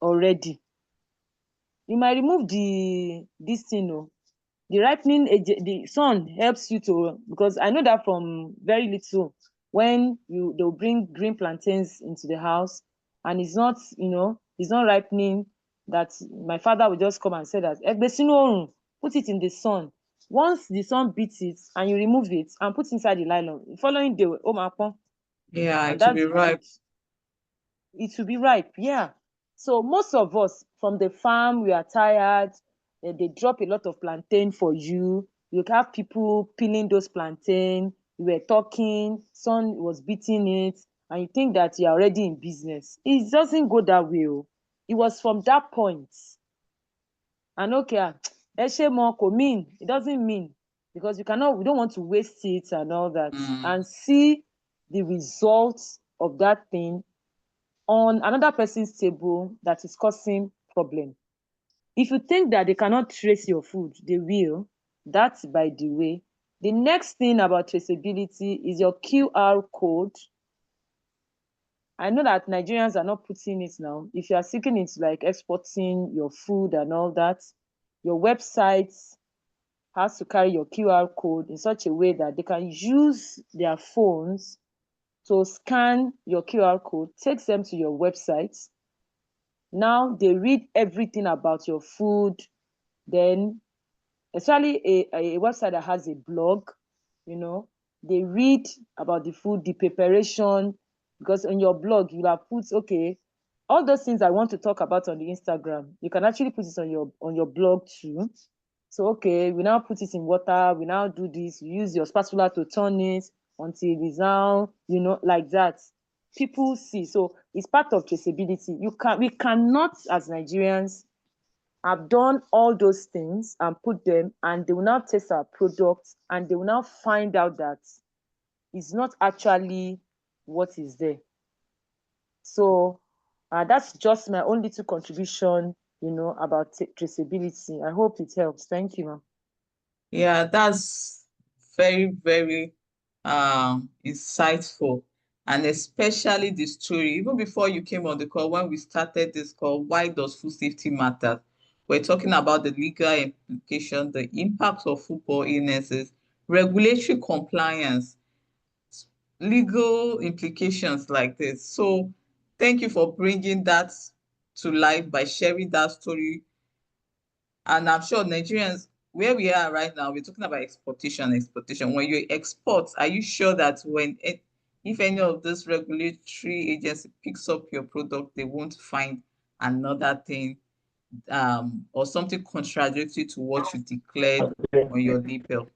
already. You might remove this thing, the ripening, the sun helps you to, because I know that from very little, when they'll bring green plantains into the house and it's not, it's not ripening, that my father would just come and say that, put it in the sun. Once the sun beats it and you remove it and put inside the nylon, the following day, yeah, it will be ripe. It will be ripe, yeah. So most of us from the farm, we are tired. They drop a lot of plantain for you. You have people peeling those plantain. You were talking, sun was beating it, and you think that you're already in business. It doesn't go that way. It was from that point. And okay, it doesn't mean, because we don't want to waste it and all that, and see the results of that thing on another person's table that is causing problem. If you think that they cannot trace your food, they will. That's by the way. The next thing about traceability is your QR code I know that Nigerians are not putting it now. If you are seeking into like exporting your food and all that, your website has to carry your QR code in such a way that they can use their phones to scan your QR code, takes them to your website. Now they read everything about your food. Then, especially a website that has a blog, you know, they read about the food, the preparation, because on your blog you have put, okay, all those things I want to talk about on the Instagram, you can actually put it on your blog too. So okay, we now put it in water, we now do this, you use your spatula to turn it until it is now, you know, like that. People see. So it's part of traceability. We cannot, as Nigerians, have done all those things and put them, and they will now test our products, and they will now find out that it's not actually what is there. So that's just my own little contribution, you know, about traceability. I hope it helps. Thank you, ma'am. Yeah, that's very, very insightful. And especially the story, even before you came on the call, when we started this call, why does food safety matter? We're talking about the legal implication, the impact of foodborne illnesses, regulatory compliance, legal implications like this. So thank you for bringing that to life by sharing that story. And I'm sure Nigerians, where we are right now, we're talking about exportation. When you export, are you sure that if any of this regulatory agency picks up your product, they won't find another thing or something contradictory to what you declared on your label?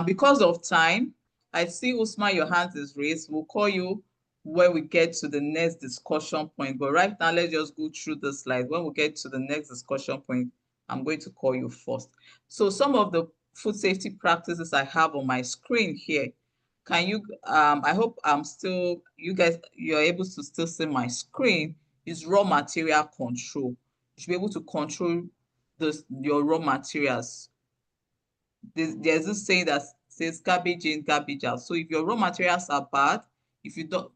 Because of time, I see Usman, your hand is raised. We'll call you when we get to the next discussion point. But right now, let's just go through the slide. When we get to the next discussion point, I'm going to call you first. So some of the food safety practices I have on my screen here. Can you, I hope you're able to still see my screen, is raw material control. You should be able to control your raw materials. There's this saying that says garbage in, garbage out. So if your raw materials are bad, if you don't,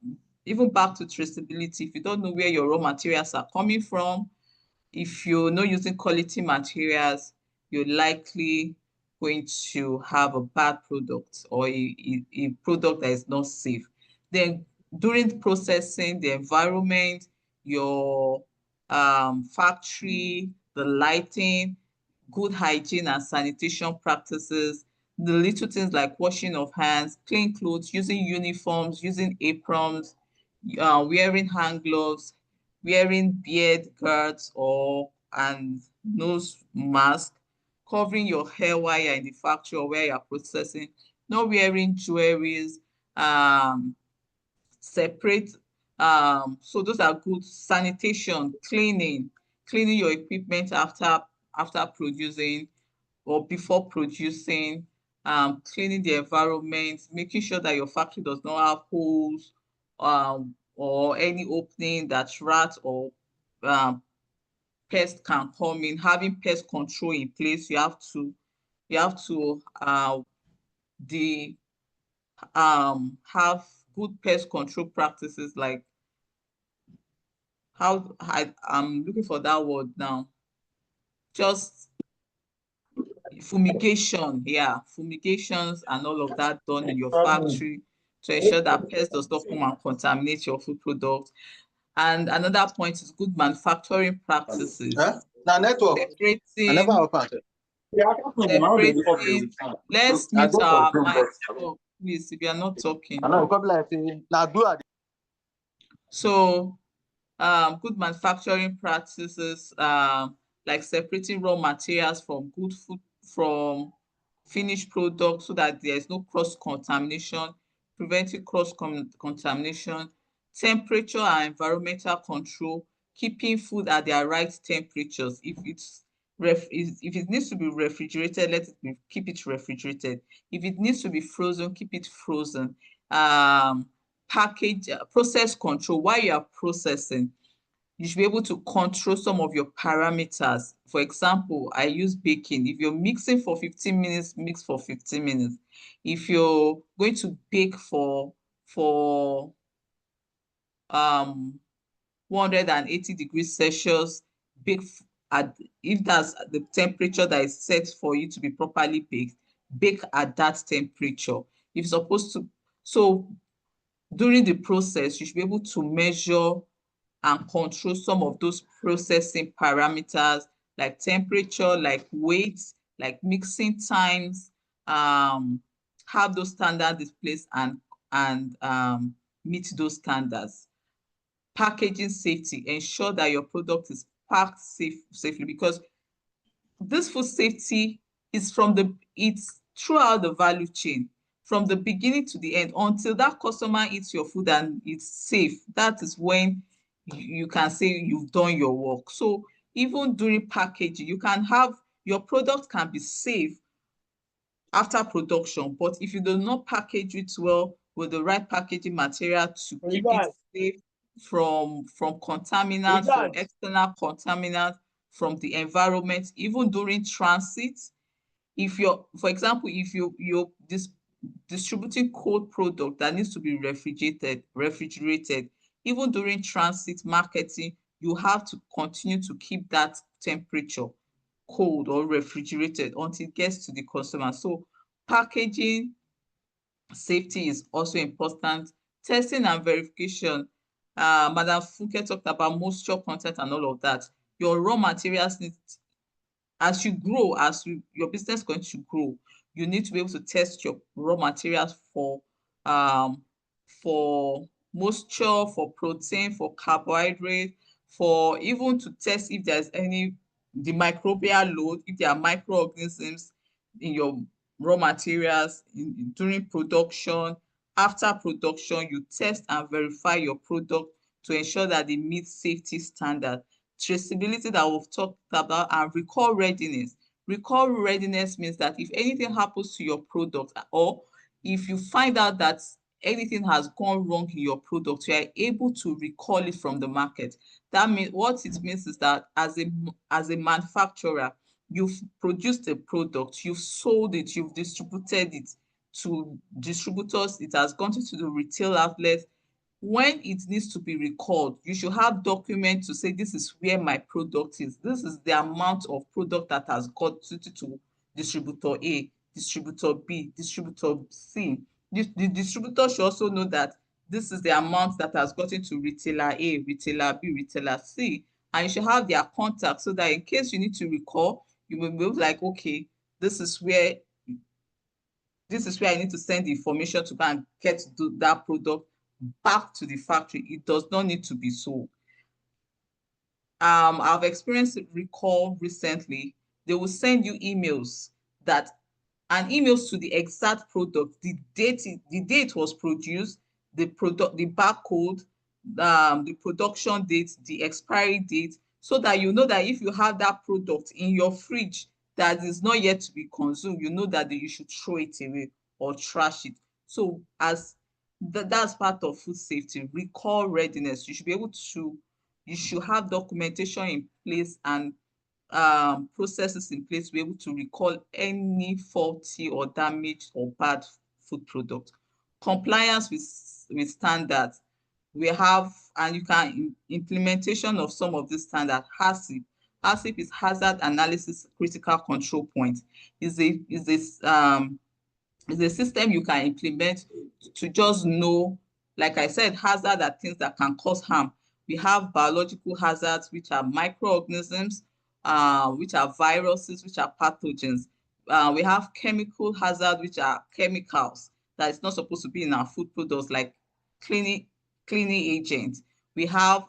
even back to traceability, if you don't know where your raw materials are coming from, if you're not using quality materials, you're likely going to have a bad product or a product that is not safe. Then during processing, the environment, your factory, the lighting, good hygiene and sanitation practices, the little things like washing of hands, clean clothes, using uniforms, using aprons, wearing hand gloves, wearing beard guards and nose mask, covering your hair while you're in the factory or where you're processing, not wearing jewelries, separate. So those are good. Sanitation, cleaning your equipment after producing or before producing, cleaning the environment, making sure that your factory does not have holes or any opening that rats or pests can come in. Having pest control in place, you have to have good pest control practices, like I'm looking for that word now. Just fumigation, yeah, fumigations and all of that done in your factory to ensure that pests does not come and contaminate your food product. And another point is good manufacturing practices. Separating. Let's mute our mics. Oh, please, if you are not talking. So good manufacturing practices, like separating raw materials from good food from finished products so that there is no cross-contamination, preventing cross-contamination, temperature and environmental control, keeping food at their right temperatures. If it needs to be refrigerated, keep it refrigerated. If it needs to be frozen, keep it frozen. Process control. While you are processing, you should be able to control some of your parameters. For example, I use baking. If you're mixing for 15 minutes, mix for 15 minutes. If you're going to bake for 180 degrees Celsius, bake at, if that's the temperature that is set for you to be properly baked, bake at that temperature. If you're supposed to, so during the process, you should be able to measure and control some of those processing parameters like temperature, like weight, like mixing times, have those standards in place and meet those standards. Packaging safety, ensure that your product is packed safely, because this food safety is it's throughout the value chain, from the beginning to the end, until that customer eats your food and it's safe. That is when you can say you've done your work. So even during packaging, you can have your product can be safe after production, but if you do not package it well with the right packaging material to keep it safe from contaminants, from external contaminants, from the environment, even during transit, if you're, for example, if you're distributing cold product that needs to be refrigerated, even during transit marketing, you have to continue to keep that temperature cold or refrigerated until it gets to the consumer. So packaging safety is also important. Testing and verification. Madam Funke talked about moisture content and all of that. Your raw materials need, as you grow, your business is going to grow, you need to be able to test your raw materials for moisture, for protein, for carbohydrate, for even to test if there's the microbial load, if there are microorganisms in your raw materials during production. After production, you test and verify your product to ensure that they meet safety standards. Traceability that we've talked about, and recall readiness. Recall readiness means that if anything happens to your product, or if you find out that anything has gone wrong in your product, you are able to recall it from the market. That means, what it means is that as a manufacturer, you've produced a product, you've sold it, you've distributed it to distributors, it has gone to the retail outlets. When it needs to be recalled, you should have documents to say this is where my product is. This is the amount of product that has got to distributor A, distributor B, distributor C. The distributor should also know that this is the amount that has gotten to retailer A, retailer B, retailer C. And you should have their contact so that in case you need to recall, you will be like, okay, this is where I need to send the information to go and get that product back to the factory. It does not need to be sold. I've experienced recall recently. They will send you emails and emails to the exact product, the date was produced, the barcode, the production date, the expiry date, so that you know that if you have that product in your fridge that is not yet to be consumed, you know that you should throw it away or trash it. So that's part of food safety. Recall readiness. You should have documentation in place and processes in place to be able to recall any faulty or damaged or bad food product. Compliance with standards. We have, and you can implementation of some of these standards. HACCP. HACCP is Hazard Analysis Critical Control Point. Is a system you can implement to just know, like I said, hazards are things that can cause harm. We have biological hazards, which are microorganisms, which are viruses, which are pathogens. We have chemical hazards, which are chemicals that is not supposed to be in our food products, like cleaning agents. We have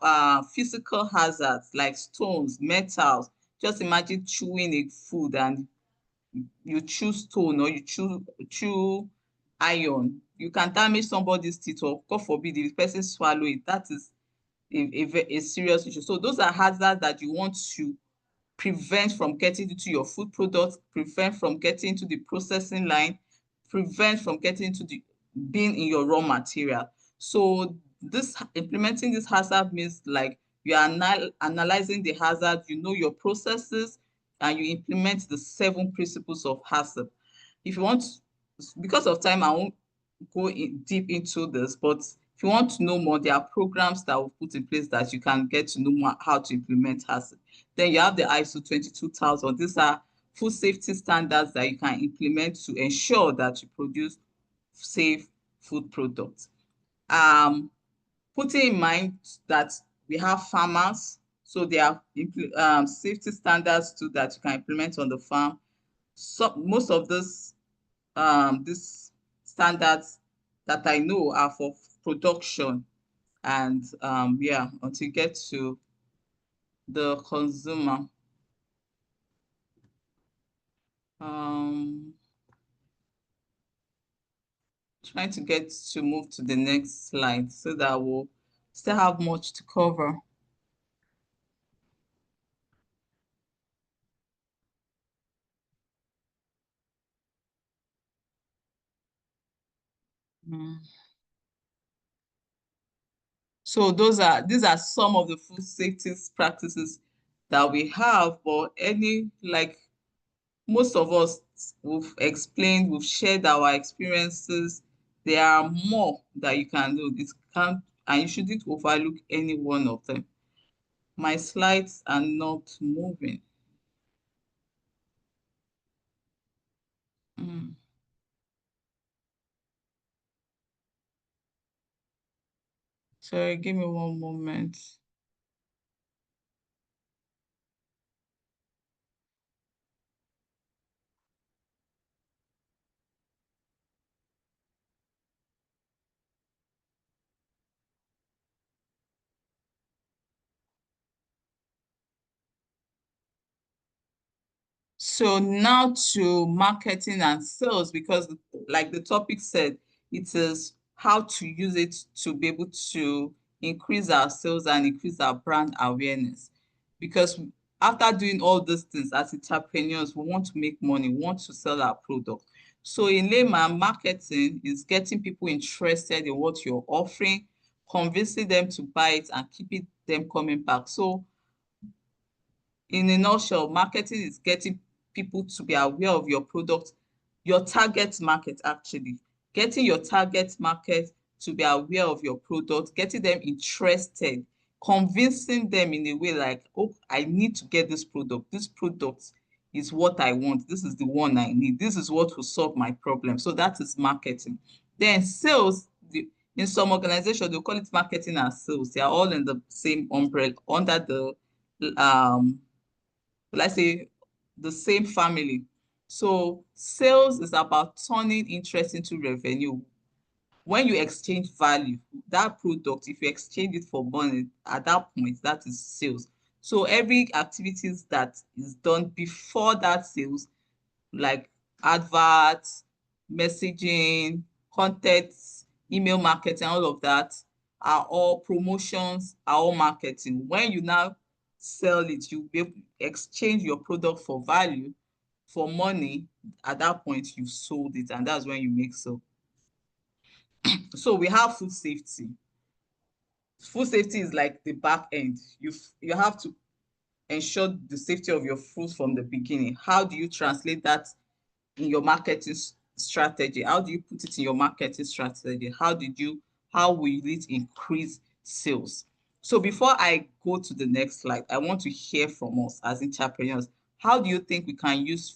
physical hazards like stones, metals. Just imagine chewing a food and you chew stone or you chew iron. You can damage somebody's teeth, or God forbid, if the person swallow it. That is a serious issue. So those are hazards that you want to prevent from getting into your food products, prevent from getting into the processing line, prevent from getting into being in your raw material. So implementing this hazard means like you are analyzing the hazard, you know your processes, and you implement the 7 principles of HACCP. If you want, because of time, I won't go deep into this, but if you want to know more, there are programs that we've put in place that you can get to know more how to implement HACCP. Then you have the ISO 22000. These are food safety standards that you can implement to ensure that you produce safe food products. Putting in mind that we have farmers, so there are safety standards too that you can implement on the farm. So most of these standards that I know are for production, and yeah, until you get to the consumer. Trying to get to move to the next slide so that we'll still have much to cover. So these are some of the food safety practices that we have, but like most of us, we've explained, we've shared our experiences. There are more that you can do. And you shouldn't overlook any one of them. My slides are not moving. Sorry, give me one moment. So now to marketing and sales, because like the topic said, it is how to use it to be able to increase our sales and increase our brand awareness. Because after doing all these things as entrepreneurs, we want to make money, we want to sell our product. So in layman, marketing is getting people interested in what you're offering, convincing them to buy it and keeping them coming back. So in a nutshell, marketing is getting people to be aware of your product, your target market actually. Getting your target market to be aware of your product, getting them interested, convincing them in a way like, oh, I need to get this product. This product is what I want. This is the one I need. This is what will solve my problem. So that is marketing. Then sales, in some organizations, they call it marketing and sales. They are all in the same umbrella, under the let's say the same family. So sales is about turning interest into revenue. When you exchange value, that product, if you exchange it for money, at that point, that is sales. So every activities that is done before that sales, like adverts, messaging, content, email marketing, all of that are all promotions, are all marketing. When you now sell it, you be able to exchange your product for value, for money. At that point, you've sold it, and that's when you make sale. So we have food safety. Food safety is like the back end. You have to ensure the safety of your food from the beginning. How do you translate that in your marketing strategy? How do you put it in your marketing strategy? How will it increase sales? So before I go to the next slide, I want to hear from us as entrepreneurs. How do you think we can use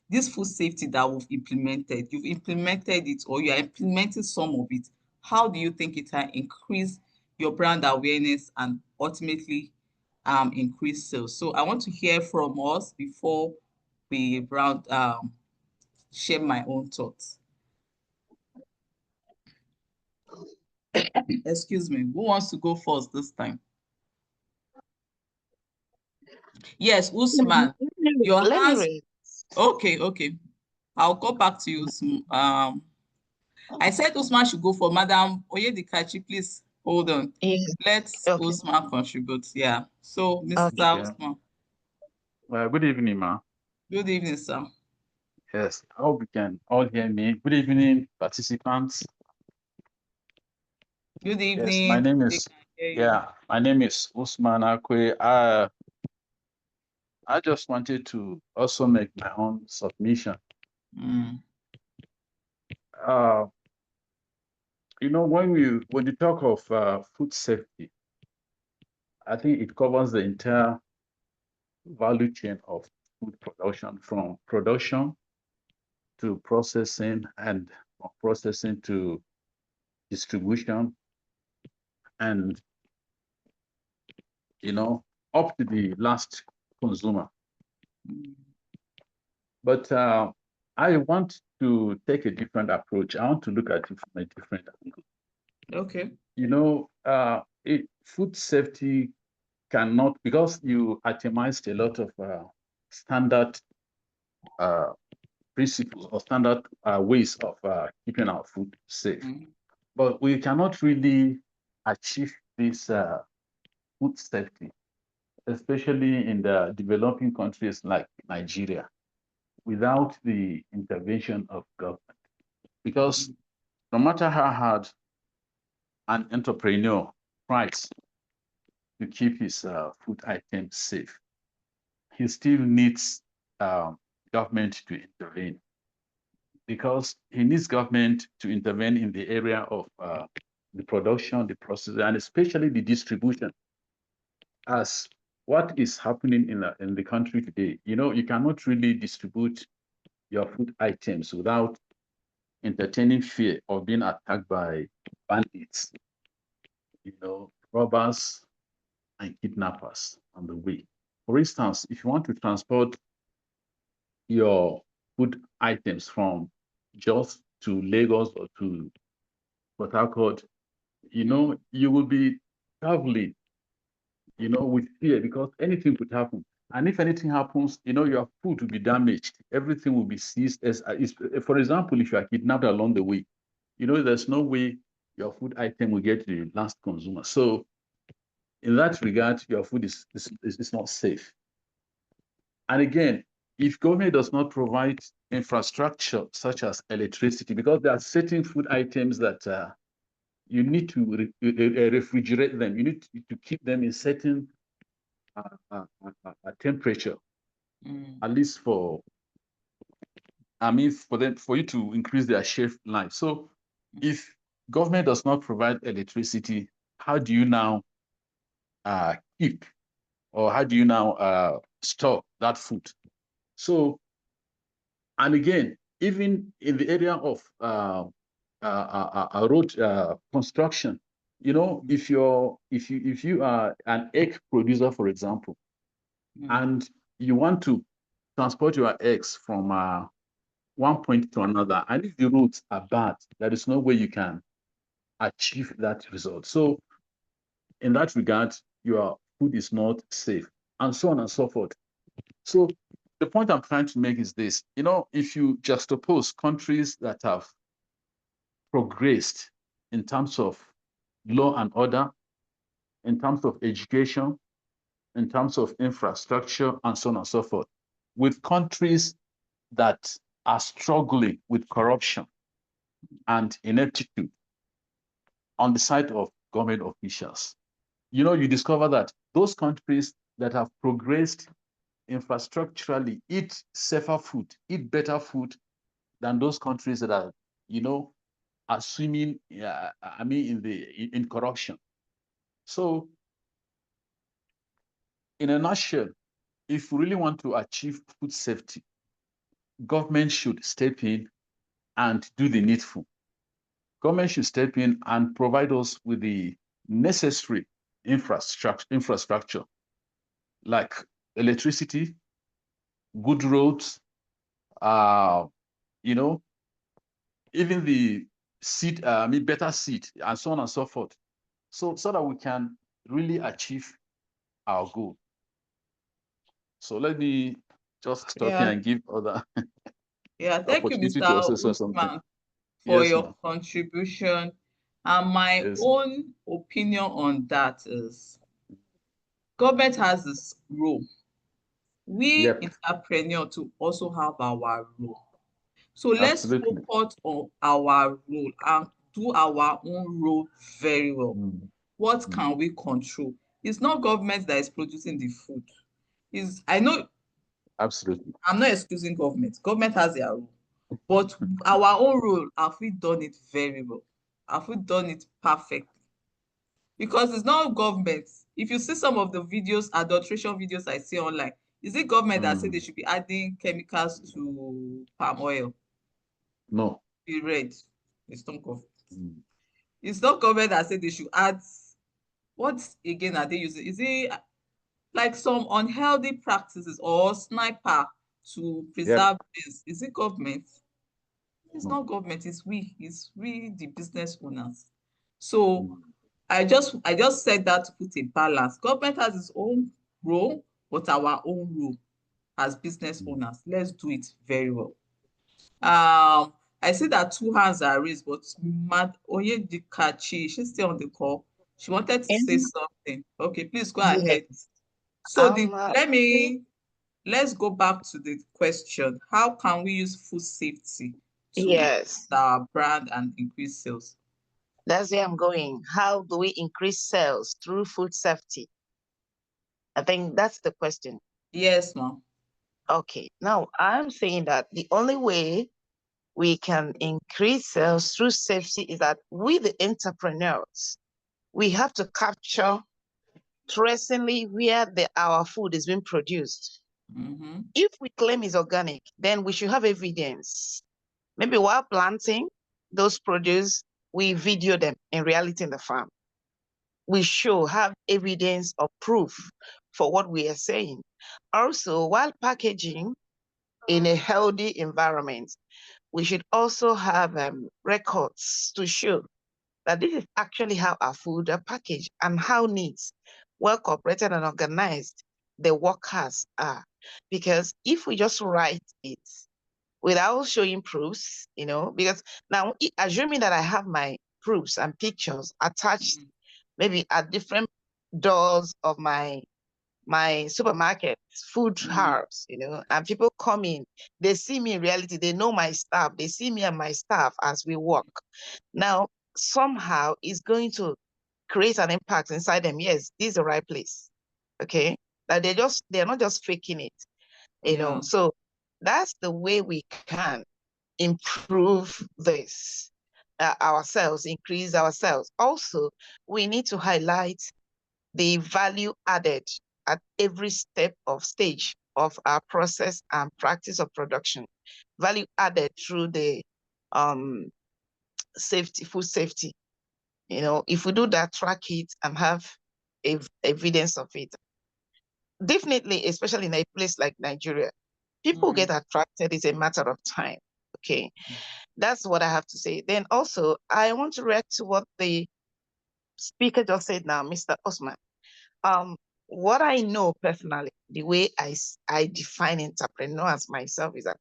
this food safety that we've implemented? You've implemented it, or you are implementing some of it. How do you think it can increase your brand awareness and ultimately increase sales? So I want to hear from us before we share my own thoughts. Excuse me, who wants to go first this time? Yes, Usman. Your hands. Okay. I'll go back to you. I said Usman should go for Madam Oyedikachi. Please hold on. Yes. Let's Usman contribute. Yeah. So, Mr. Usman. Well, good evening, ma. Good evening, sir. Yes, I hope you can all hear me. Good evening, participants. Good evening. Yes, my name is Usman Akwe. I just wanted to also make my own submission. when you talk of food safety, I think it covers the entire value chain of food production, from production to processing, and from processing to distribution, and up to the last consumer. But I want to take a different approach. I want to look at it from a different angle. Okay. Food safety cannot, because you itemized a lot of standard principles or standard ways of keeping our food safe. But we cannot really achieve this food safety, especially in the developing countries like Nigeria, without the intervention of government. Because no matter how hard an entrepreneur tries to keep his food items safe, he still needs government to intervene, because he needs government to intervene in the area of the production, the process, and especially the distribution. As what is happening in the country today, you cannot really distribute your food items without entertaining fear of being attacked by bandits, robbers and kidnappers on the way. For instance, if you want to transport your food items from Jos to Lagos or to Port Harcourt, you will be traveling, with fear, because anything could happen. And if anything happens, your food will be damaged. Everything will be seized. For example, if you are kidnapped along the way, there's no way your food item will get to the last consumer. So in that regard, your food is not safe. And again, if government does not provide infrastructure such as electricity, because there are certain food items that you need to refrigerate them, you need to keep them in certain temperature, at least for you to increase their shelf life. So if government does not provide electricity, how do you now keep, or how do you now store that food? So, and again, even in the area of road construction, if you are an egg producer, for example, and you want to transport your eggs from one point to another, and if the roads are bad, there is no way you can achieve that result. So in that regard, your food is not safe, and so on and so forth. So the point I'm trying to make is this: if you juxtapose countries that have progressed in terms of law and order, in terms of education, in terms of infrastructure, and so on and so forth, with countries that are struggling with corruption and ineptitude on the side of government officials, you discover that those countries that have progressed infrastructurally eat safer food, eat better food than those countries that are, are swimming, in corruption. So, in a nutshell, if we really want to achieve food safety, government should step in and do the needful. Government should step in and provide us with the necessary infrastructure like electricity, good roads, even the seed, better seed, and so on and so forth, so that we can really achieve our goal. So let me just stop here and give other thank you, opportunity Mr. to also say something. Usman, for Yes, your ma'am. contribution. And my Yes. own opinion on that is government has this role. We Yep. entrepreneurs to also have our role. So let's Absolutely. focus on our role and do our own role very well. What can we control? It's not government that is producing the food. I know. Absolutely. I'm not excusing government. Government has their role. But our own role, have we done it very well? Have we done it perfectly? Because it's not government. If you see some of the videos, adulteration videos I see online, is it government that said they should be adding chemicals to palm oil? No. Be read. It's not government. Mm. It's not government that said they should add. What again are they using? Is it like some unhealthy practices or sniper to preserve this? Is it government? It's No. not government. It's we the business owners. So Mm. I just said that to put a balance. Government has its own role, but our own role as business owners, let's do it very well. I see that 2 hands are raised, but Mad Oyedikachi, she's still on the call. She wanted to say something. Okay, please go ahead. Yes. So let's go back to the question. How can we use food safety to Yes, our brand and increase sales? that's where I'm going. How do we increase sales through food safety? I think that's the question. Yes, ma'am. Okay, now I'm saying that the only way we can increase sales through safety is that we, the entrepreneurs, we have to capture tracingly where our food is being produced. Mm-hmm. If we claim it's organic, then we should have evidence. Maybe while planting those produce, we video them in reality in the farm. We should have evidence or proof for what we are saying. Also, while packaging in a healthy environment, we should also have records to show that this is actually how our food are packaged and how neat, well cooperated and organized the workers are. Because if we just write it without showing proofs, because now assuming that I have my proofs and pictures attached maybe at different doors of my supermarket, food house, and people come in, they see me in reality, they know my staff, they see me and my staff as we work. Now, somehow it's going to create an impact inside them. Yes, this is the right place. Okay. That they're not just faking it, So that's the way we can improve this ourselves, increase ourselves. Also, we need to highlight the value added at every stage of our process and practice of production. Value added through the food safety. If we do that, track it and have evidence of it. Definitely, especially in a place like Nigeria, people get attracted. It's a matter of time. Okay. That's what I have to say. Then also, I want to react to what the speaker just said now, Mr. Osman. What I know personally, the way I define entrepreneur as myself is that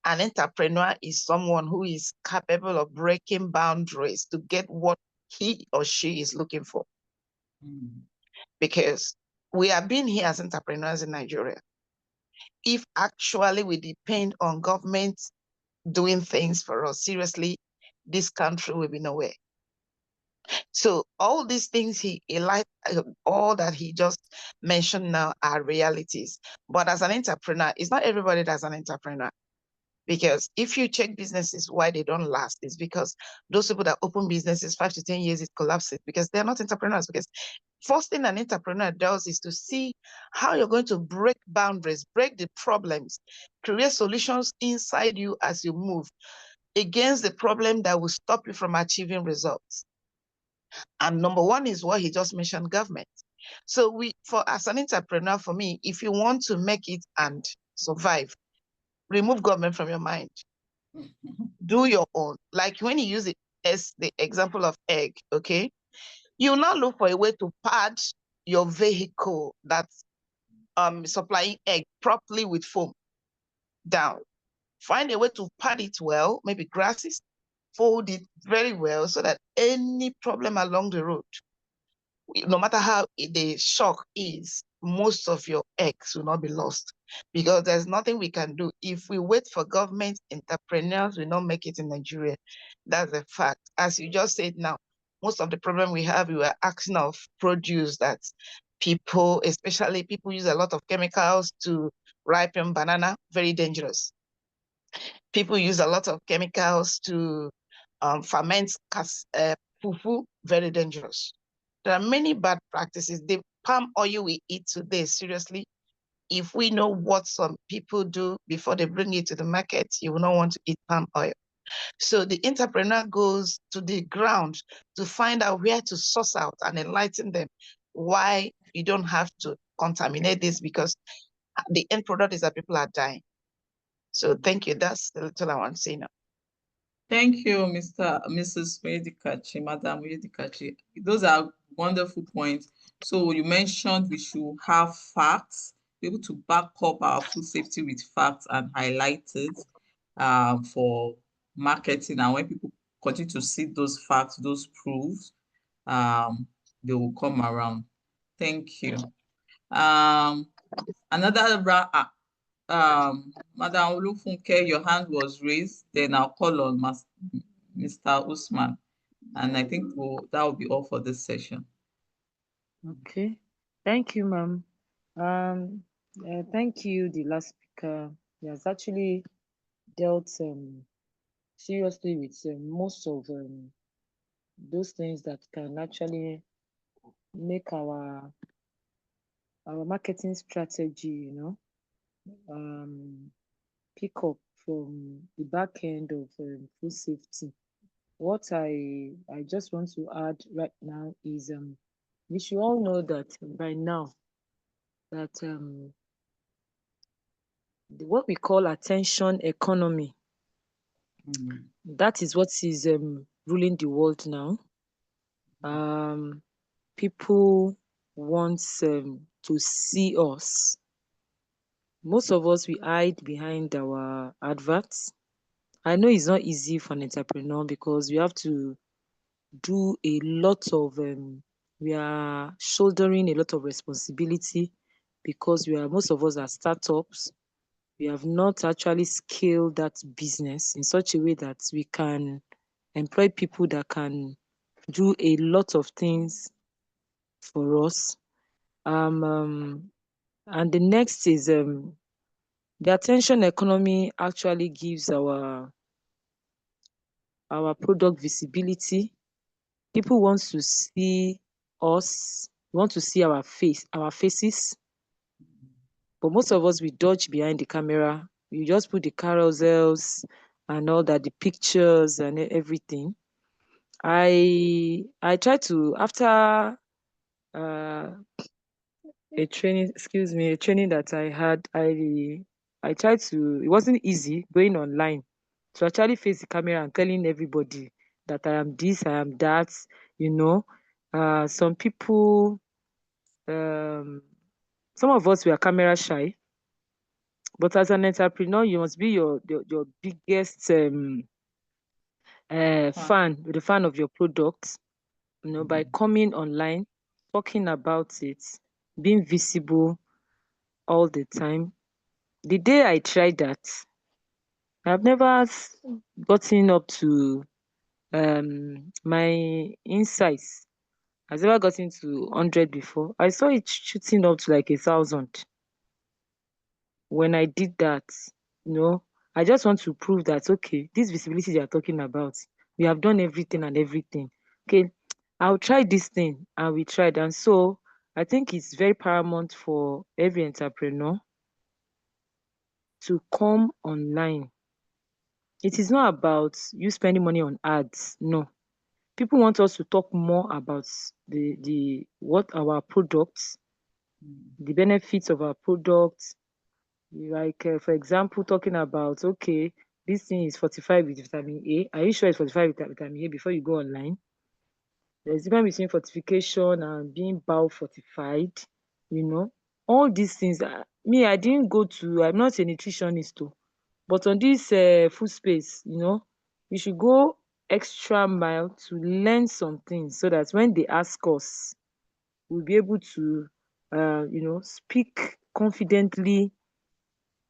an entrepreneur is someone who is capable of breaking boundaries to get what he or she is looking for. Because we have been here as entrepreneurs in Nigeria. If actually we depend on government doing things for us seriously, this country will be nowhere. So all these things all that he just mentioned now are realities. But as an entrepreneur, it's not everybody that's an entrepreneur. Because if you check businesses, why they don't last is because those people that open businesses 5 to 10 years, it collapses because they're not entrepreneurs. Because first thing an entrepreneur does is to see how you're going to break boundaries, break the problems, create solutions inside you as you move against the problem that will stop you from achieving results. And number one is what he just mentioned, government. So as an entrepreneur, for me, if you want to make it and survive, remove government from your mind. Do your own. Like when you use it as the example of egg, okay? You now look for a way to pad your vehicle that's supplying egg properly with foam down. Find a way to pad it well, maybe grasses, fold it very well so that any problem along the road, no matter how the shock is, most of your eggs will not be lost because there's nothing we can do. If we wait for government, entrepreneurs will not make it in Nigeria. That's a fact. As you just said now, most of the problem we have, we were asking of produce that people, especially people use a lot of chemicals to ripen banana, very dangerous. People use a lot of chemicals to ferment fufu, very dangerous. There are many bad practices. The palm oil we eat today, seriously, if we know what some people do before they bring it to the market, you will not want to eat palm oil. So the entrepreneur goes to the ground to find out where to source out and enlighten them why you don't have to contaminate this, because the end product is that people are dying. So thank you. That's the little I want to say now. Thank you, Mrs. Oyedikachi, Madam Oyedikachi. Those are wonderful points. So you mentioned we should have facts, be able to back up our food safety with facts and highlight it for marketing. And when people continue to see those facts, those proofs, they will come around. Thank you. Another Madam Olufunke, your hand was raised. Then I'll call on Mr. Usman. And I think that will be all for this session. Okay. Thank you, ma'am. Thank you, the last speaker. He has actually dealt seriously with most of those things that can actually make our marketing strategy, pick up from the back end of food safety. What I just want to add right now is we should all know that by now that what we call attention economy, that is what is ruling the world now. People want to see us. Most of us, we hide behind our adverts. I know it's not easy for an entrepreneur because we have to do a lot of we are shouldering a lot of responsibility because most of us are startups. We have not actually scaled that business in such a way that we can employ people that can do a lot of things for us. And the next is the attention economy actually gives our product visibility. People want to see us, want to see our faces. But most of us, we dodge behind the camera. We just put the carousels and all that, the pictures and everything. I try to, after a training that I had, I tried to, it wasn't easy going online to actually face the camera and telling everybody that I am this, I am that, some people, some of us were camera shy, but as an entrepreneur, you must be your biggest fan, the fan of your product, by coming online, talking about it, being visible all the time. The day I tried that, I've never gotten up to my insights has never gotten to 100 before. I saw it shooting up to like 1,000. When I did that, I just want to prove that, okay, this visibility they are talking about, we have done everything and everything. Okay, I'll try this thing, and we tried. And so I think it's very paramount for every entrepreneur to come online. It is not about you spending money on ads. No. People want us to talk more about what our products, the benefits of our products. Like, for example, talking about, okay, this thing is fortified with vitamin A. Are you sure it's fortified with vitamin A before you go online? There's a difference between fortification and being biofortified, all these things. I didn't go to, I'm not a nutritionist too, but on this food space, we should go extra mile to learn some things so that when they ask us, we'll be able to, speak confidently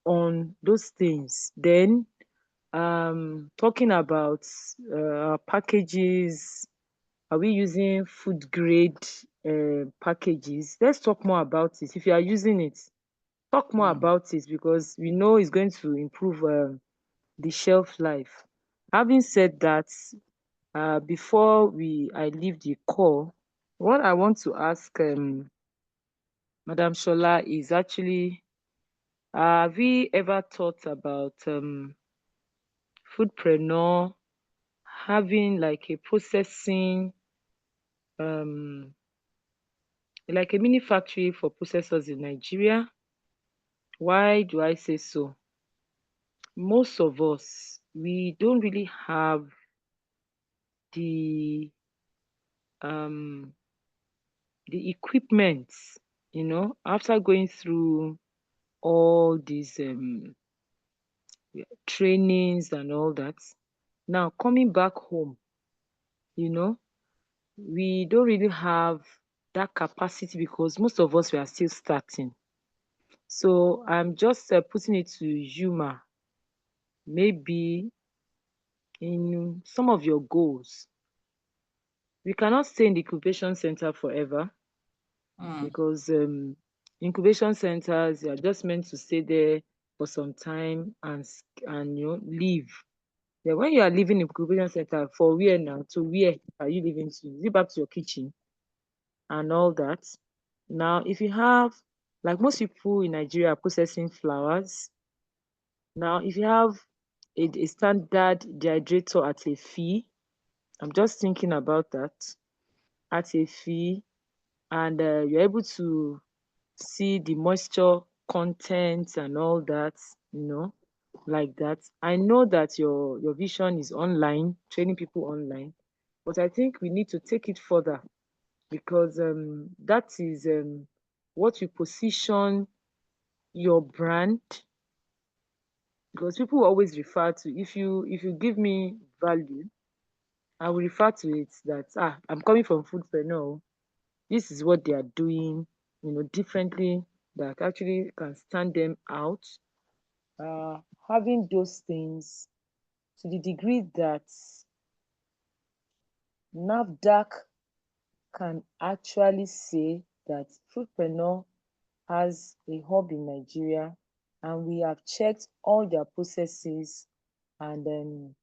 on those things. Then, talking about packages, are we using food grade packages? Let's talk more about it. If you are using it, talk more about it because we know it's going to improve the shelf life. Having said that, Before I leave the call, what I want to ask Madam Shola is actually, have we ever thought about foodpreneur having like a processing, like a mini factory for processors in Nigeria? Why do I say so? Most of us, we don't really have the um the equipment, after going through all these trainings and all that. Now coming back home, we don't really have that capacity because most of us, we are still starting. So I'm just putting it to humor. Maybe in some of your goals, we cannot stay in the incubation center forever because incubation centers are just meant to stay there for some time and leave. Then when you are leaving incubation center, for where now? To where are you leaving to? Is it back to your kitchen and all that? Now, if you have, like most people in Nigeria are processing flowers. Now, if you have a standard dehydrator at a fee, I'm just thinking about that, at a fee, and you're able to see the moisture content and all that, like that. I know that your vision is online, training people online, but I think we need to take it further because that is what you position your brand. Because people always refer to, if you give me value, I will refer to it that I'm coming from Foodpreneur. This is what they are doing, differently, that actually can stand them out. Having those things to the degree that NAFDAC can actually say that Foodpreneur has a hub in Nigeria, and we have checked all their processes, and then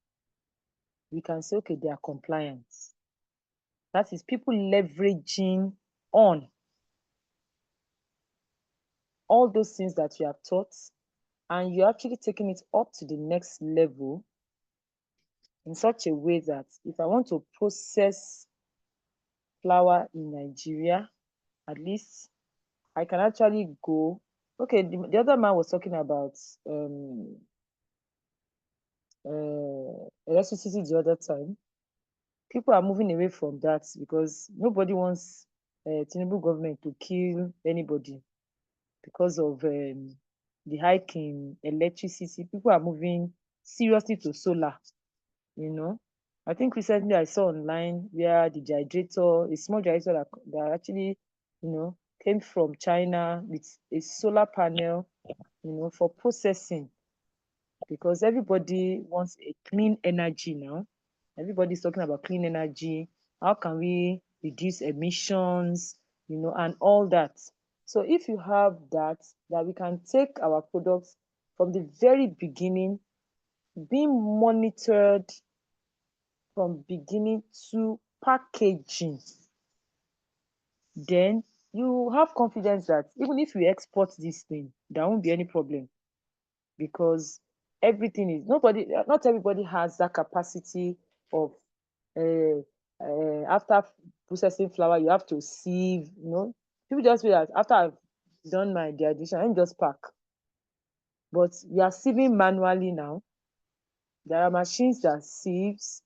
we can say, okay, they are compliant. That is people leveraging on all those things that you have taught, and you're actually taking it up to the next level in such a way that if I want to process flour in Nigeria, at least I can actually go. Okay, the other man was talking about electricity the other time. People are moving away from that because nobody wants Tinubu government to kill anybody because of the hike in electricity. People are moving seriously to solar, I think recently I saw online where the generator, a small generator that actually, came from China with a solar panel, for processing, because everybody wants a clean energy now. Everybody's talking about clean energy. How can we reduce emissions, and all that. So if you have that we can take our products from the very beginning, being monitored from beginning to packaging, then you have confidence that even if we export this thing, there won't be any problem, because everything is not everybody has that capacity of after processing flour, you have to sieve, people just feel that after I've done my dehydration, let me just pack. But we are sieving manually now. There are machines that sieves.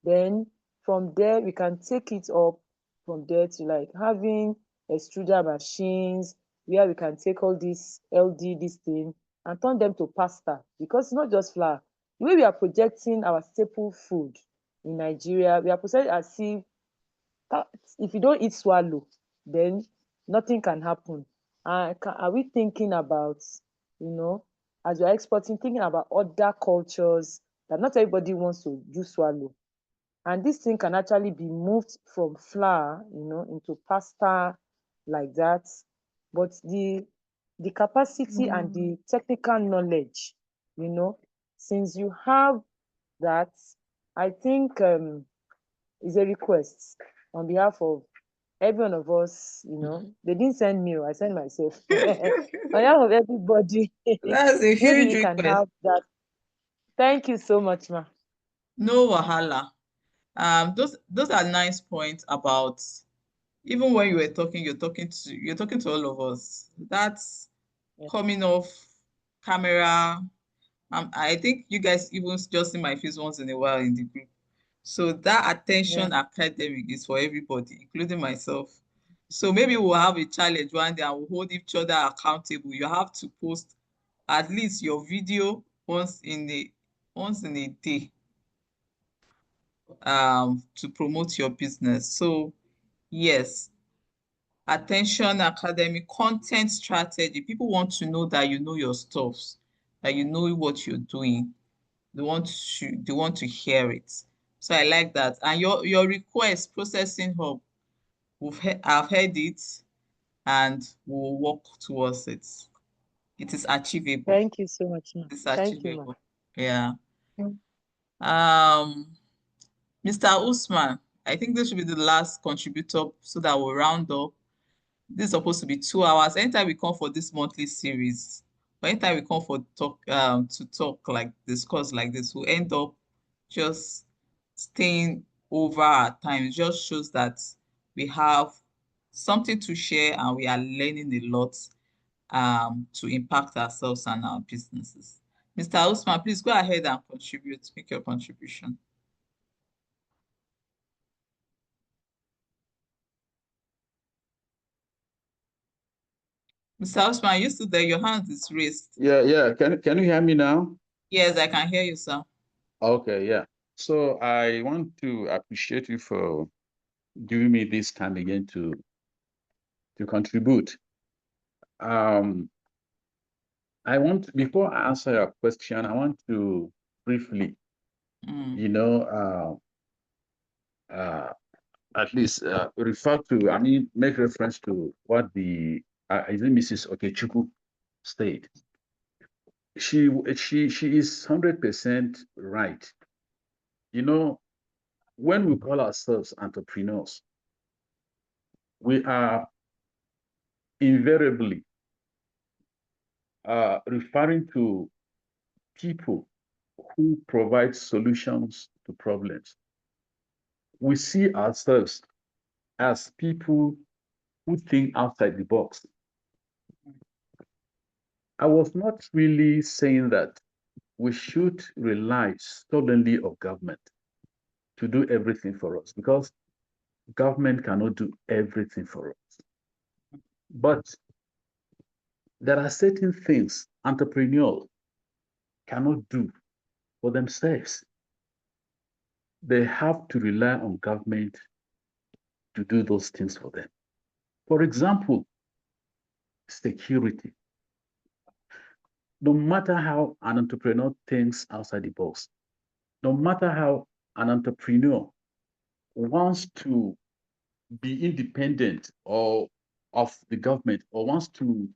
Then from there we can take it up from there to like having extruder machines where we can take all this this thing and turn them to pasta, because it's not just flour. The way we are projecting our staple food in Nigeria, we are projecting as if you don't eat swallow, then nothing can happen. Are we thinking about, as we're exporting, thinking about other cultures, that not everybody wants to do swallow? And this thing can actually be moved from flour, into pasta, like that. But the capacity and the technical knowledge, since you have that, I think It's a request on behalf of every one of us. They didn't send me, I sent myself. On behalf of everybody, That's a maybe huge we can request. have that. Thank you so much, ma. No wahala. Those are nice points about even when you were talking, you're talking to all of us. That's Yeah. coming off camera. I think you guys even just see my face once in a while in the group. So that attention academic is for everybody, including myself. So maybe we'll have a challenge one day and we'll hold each other accountable. You have to post at least your video once in a day to promote your business. So yes, attention academic content strategy. People want to know that you know your stuffs, that you know what you're doing. They want to hear it. So I like that. And your request, processing hub, I've heard it and we'll work towards it. It is achievable. Thank you so much, ma. It's Thank you, ma. achievable. Yeah. Mm. Mr. Usman, I think this should be the last contributor so that we'll round up. This is supposed to be 2 hours. Anytime we come for this monthly series, or anytime we come for to talk like discuss like this, we'll end up just staying over our time. It just shows that we have something to share and we are learning a lot to impact ourselves and our businesses. Mr. Usman, please go ahead and contribute, make your contribution. Mr. Usman, you still there? Your hand is raised. Yeah. Can you hear me now? Yes, I can hear you, sir. Okay, yeah. So I want to appreciate you for giving me this time again to contribute. Before I answer your question, I want to briefly, at least make reference to what the is it Mrs. Okechukwu said. She is 100% right. When we call ourselves entrepreneurs, we are invariably referring to people who provide solutions to problems. We see ourselves as people who think outside the box. I was not really saying that we should rely solely on government to do everything for us, because government cannot do everything for us. But there are certain things entrepreneurs cannot do for themselves. They have to rely on government to do those things for them. For example, security. No matter how an entrepreneur thinks outside the box, no matter how an entrepreneur wants to be independent of the government, or wants to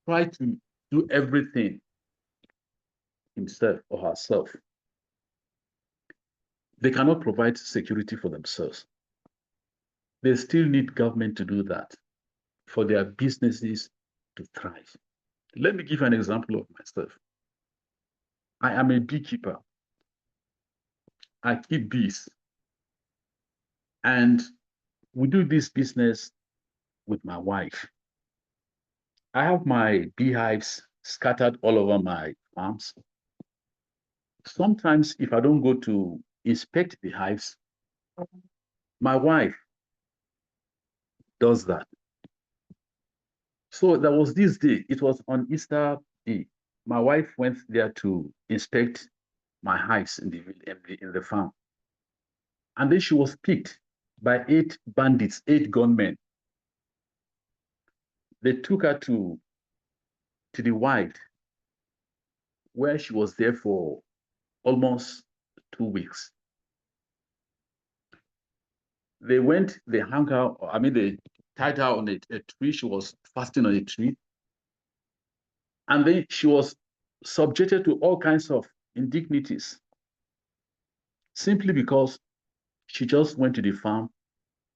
try to do everything himself or herself, they cannot provide security for themselves. They still need government to do that for their businesses to thrive. Let me give an example of myself. I am a beekeeper. I keep bees. And we do this business with my wife. I have my beehives scattered all over my farms. Sometimes if I don't go to inspect the hives, my wife does that. So there was this day, it was on Easter Day. My wife went there to inspect my hives in the farm. And then she was picked by 8 bandits, 8 gunmen. They took her to the wild, where she was there for almost 2 weeks. They hung her, they tied her on a tree. She was fasting on a tree. And then she was subjected to all kinds of indignities, simply because She just went to the farm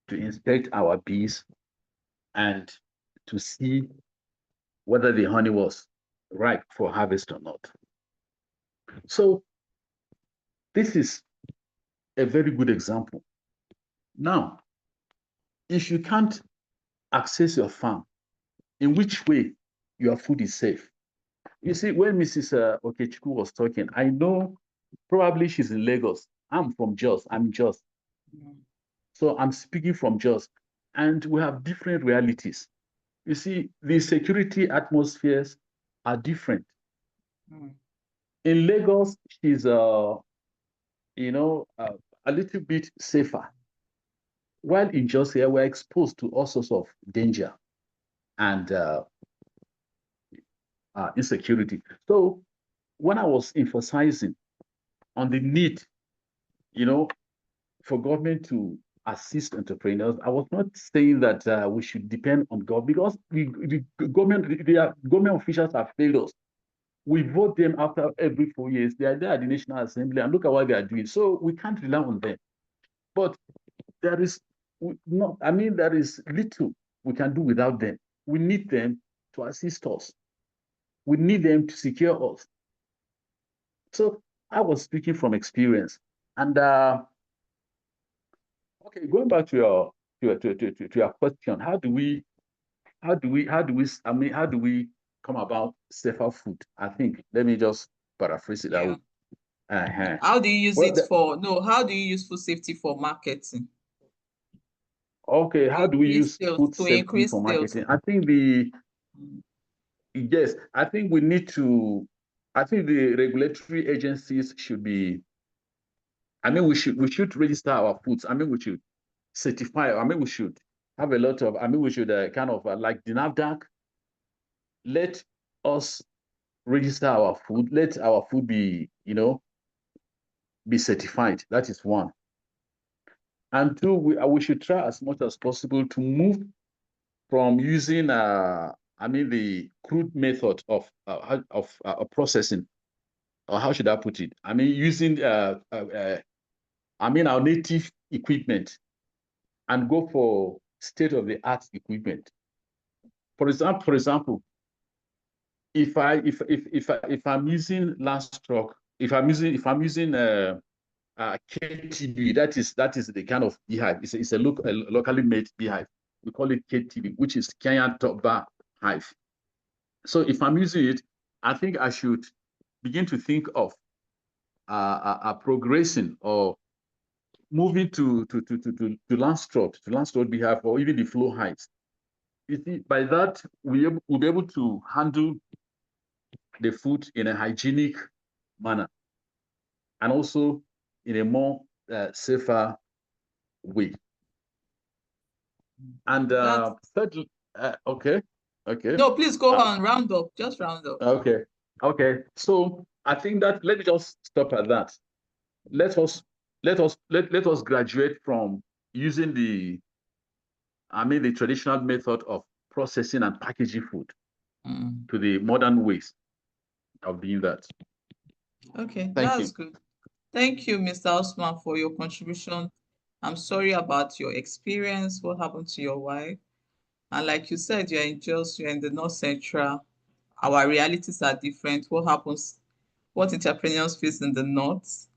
to inspect our bees and to see whether the honey was ripe for harvest or not. So this is a very good example. Now, if you can't access your farm, in which way your food is safe? You see, when Mrs. Okechukwu was talking, I know probably she's in Lagos. I'm from Jos. I'm Jos. So I'm speaking from Jos. And we have different realities. You see, the security atmospheres are different. In Lagos, she's a little bit safer. While in Jos here, we're exposed to all sorts of danger and insecurity. So when I was emphasizing on the need, for government to assist entrepreneurs, I was not saying that we should depend on government, because the government officials have failed us. We vote them after every 4 years. They are there at the National Assembly, and look at what they are doing. So we can't rely on them. But there is little we can do without them. We need them to assist us. We need them to secure us. So I was speaking from experience. And okay, going back to your question, how do we come about safer food? I think, let me just paraphrase it out. How do you use how do you use food safety for marketing? Okay, how do we use food safety for marketing? I think I think the regulatory agencies should be, we should register our foods. We should certify. We should have a lot of, we should like the NAFDAC, let us register our food. Let our food be, be certified. That is one. And two, we should try as much as possible to move from using, the crude method of processing, or how should I put it? Using our native equipment, and go for state-of-the-art equipment. For example, if I'm using Landstroth, if I'm using KTB, that is the kind of beehive. It's a locally made beehive. We call it KTB, which is Kenyan top bar hive. So if I'm using it, I think I should begin to think of progressing or moving to Landstroth beehive, or even the flow hives. You see, by that we'll be able to handle the food in a hygienic manner, and also in a more safer way. And thirdly, okay. No, please go on, round up, just round up. Okay. So I think that, let me just stop at that. Let us graduate from using the traditional method of processing and packaging food to the modern ways of doing that. Okay, that's good. Thank you, Mr. Osman, for your contribution. I'm sorry about your experience, what happened to your wife. And like you said, you're in the North Central. Our realities are different. What entrepreneurs face in the North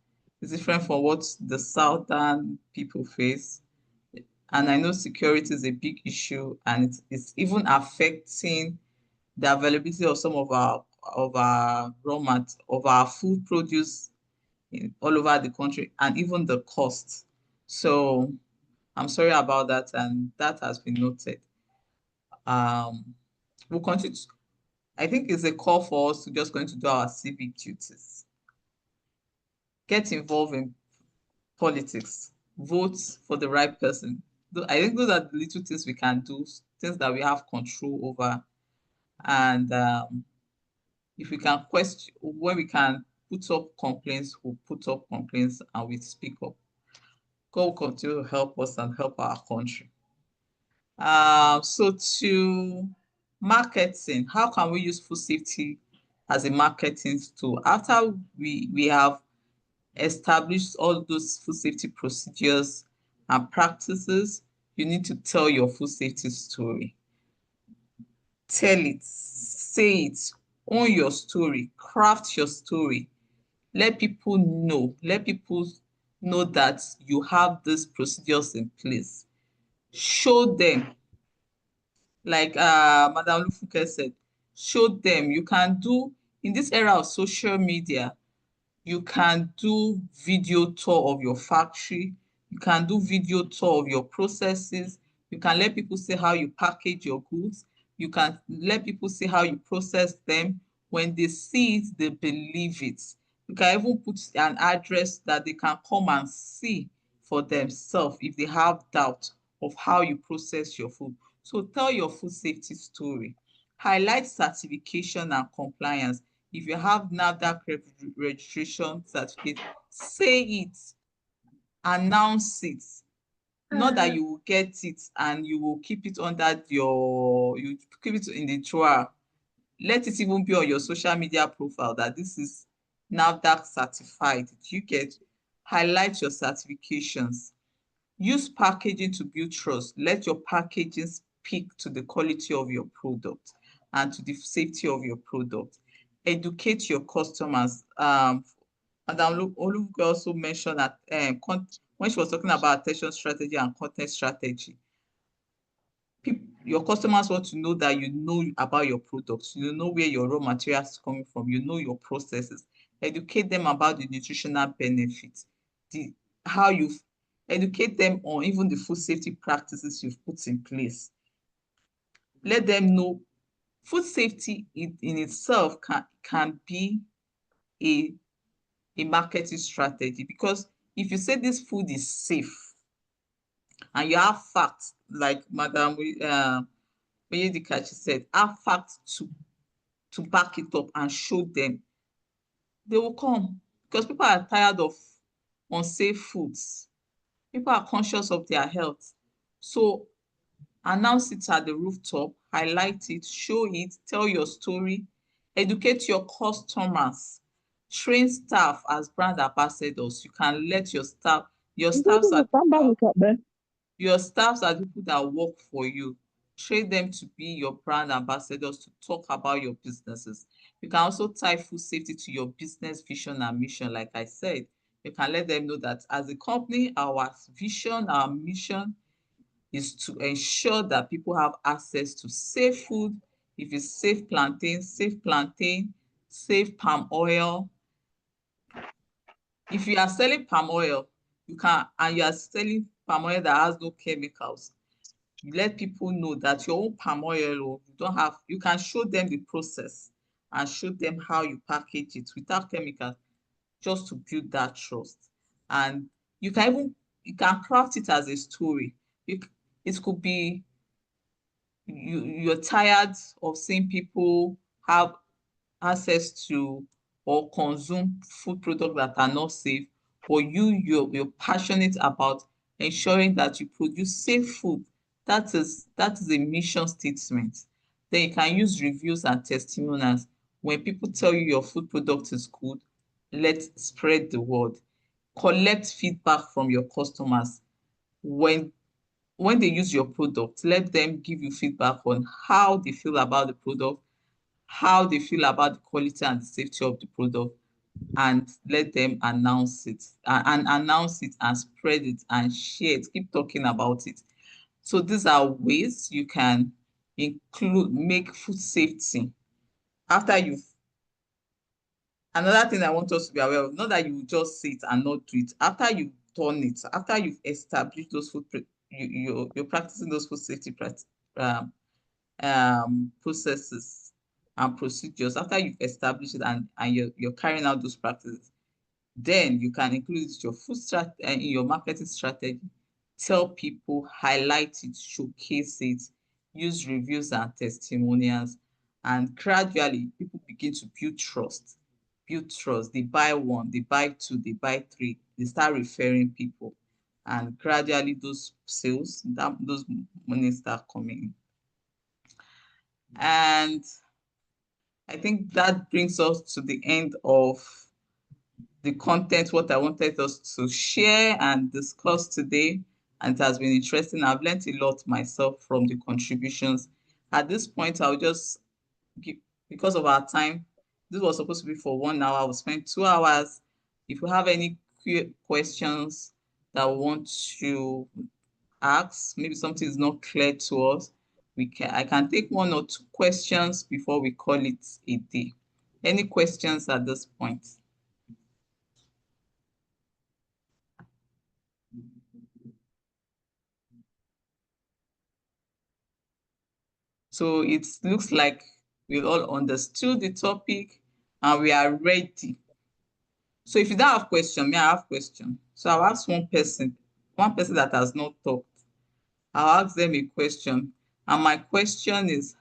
is different from what the Southern people face. And I know security is a big issue, and it's even affecting the availability of some of our food produce all over the country, and even the cost. So I'm sorry about that, and that has been noted. We'll continue. I think it's a call for us to just going to do our civic duties. Get involved in politics. Vote for the right person. I think those are the little things we can do, things that we have control over. And if we can question, when we can put up complaints, we'll put up complaints and we speak up. God will continue to help us and help our country. So to marketing, how can we use food safety as a marketing tool? After we have established all those food safety procedures and practices, you need to tell your food safety story. Tell it, say it, own your story, craft your story. Let people know that you have these procedures in place. Show them, like Madam Lufuke said, show them. You can do, in this era of social media, you can do video tour of your factory. You can do video tour of your processes. You can let people see how you package your goods. You can let people see how you process them. When they see it, they believe it. You can even put an address that they can come and see for themselves if they have doubt of how you process your food. So tell your food safety story. Highlight certification and compliance. If you have NAFDAC registration certificate, say it, announce it. Not that you will get it and you will keep it under you keep it in the drawer. Let it even be on your social media profile that this is NAFDAC certified. You get, highlight your certifications. Use packaging to build trust. Let your packaging speak to the quality of your product and to the safety of your product. Educate your customers. Madam Olubuke also mentioned that when she was talking about attention strategy and content strategy, your customers want to know that you know about your products, you know where your raw materials is coming from, you know your processes. Educate them about the nutritional benefits, how you've educate them on even the food safety practices you've put in place. Let them know food safety in itself can be a marketing strategy, because if you say this food is safe and you have facts, like Madam Oyedikachi said, have facts to back it up and show them, they will come, because people are tired of unsafe foods. People are conscious of their health. So announce it at the rooftop, highlight it, show it, tell your story, educate your customers, train staff as brand ambassadors. You can let your staffs are the people that work for you. Train them to be your brand ambassadors to talk about your businesses. You can also tie food safety to your business vision and mission. Like I said, you can let them know that as a company, our vision, our mission is to ensure that people have access to safe food. If it's safe plantain, safe palm oil. If you are selling palm oil, you are selling palm oil that has no chemicals, you let people know that your own palm oil, you can show them the process and show them how you package it without chemicals, just to build that trust. And you can craft it as a story. It could be you're tired of seeing people have access to or consume food products that are not safe, but you're passionate about ensuring that you produce safe food. That is a mission statement. Then you can use reviews and testimonials. When people tell you your food product is good, let's spread the word. Collect feedback from your customers. When they use your product, let them give you feedback on how they feel about the product, how they feel about the quality and the safety of the product, and let them announce it and spread it and share it. Keep talking about it. So these are ways you can make food safety. Another thing I want us to be aware of, not that you just say it and not do it. After you've done it, after you've established those you're practicing those food safety processes and procedures, after you've established it and you're carrying out those practices, then you can include it your food strategy in your marketing strategy. Tell people, highlight it, showcase it, use reviews and testimonials, and gradually people begin to build trust. They buy one, they buy two, they buy three, they start referring people, and gradually those sales, those money start coming in. And I think that brings us to the end of the content, what I wanted us to share and discuss today. and it has been interesting. I've learned a lot myself from the contributions. At this point, I'll just give, because of our time, this was supposed to be for 1 hour. I will spend 2 hours. If you have any questions that we want to ask, maybe something is not clear to us, I can take 1 or 2 questions before we call it a day. Any questions at this point? So it looks like we all understood the topic and we are ready. So if you don't have question, may I have question? So I'll ask one person that has not talked. I'll ask them a question. And my question is,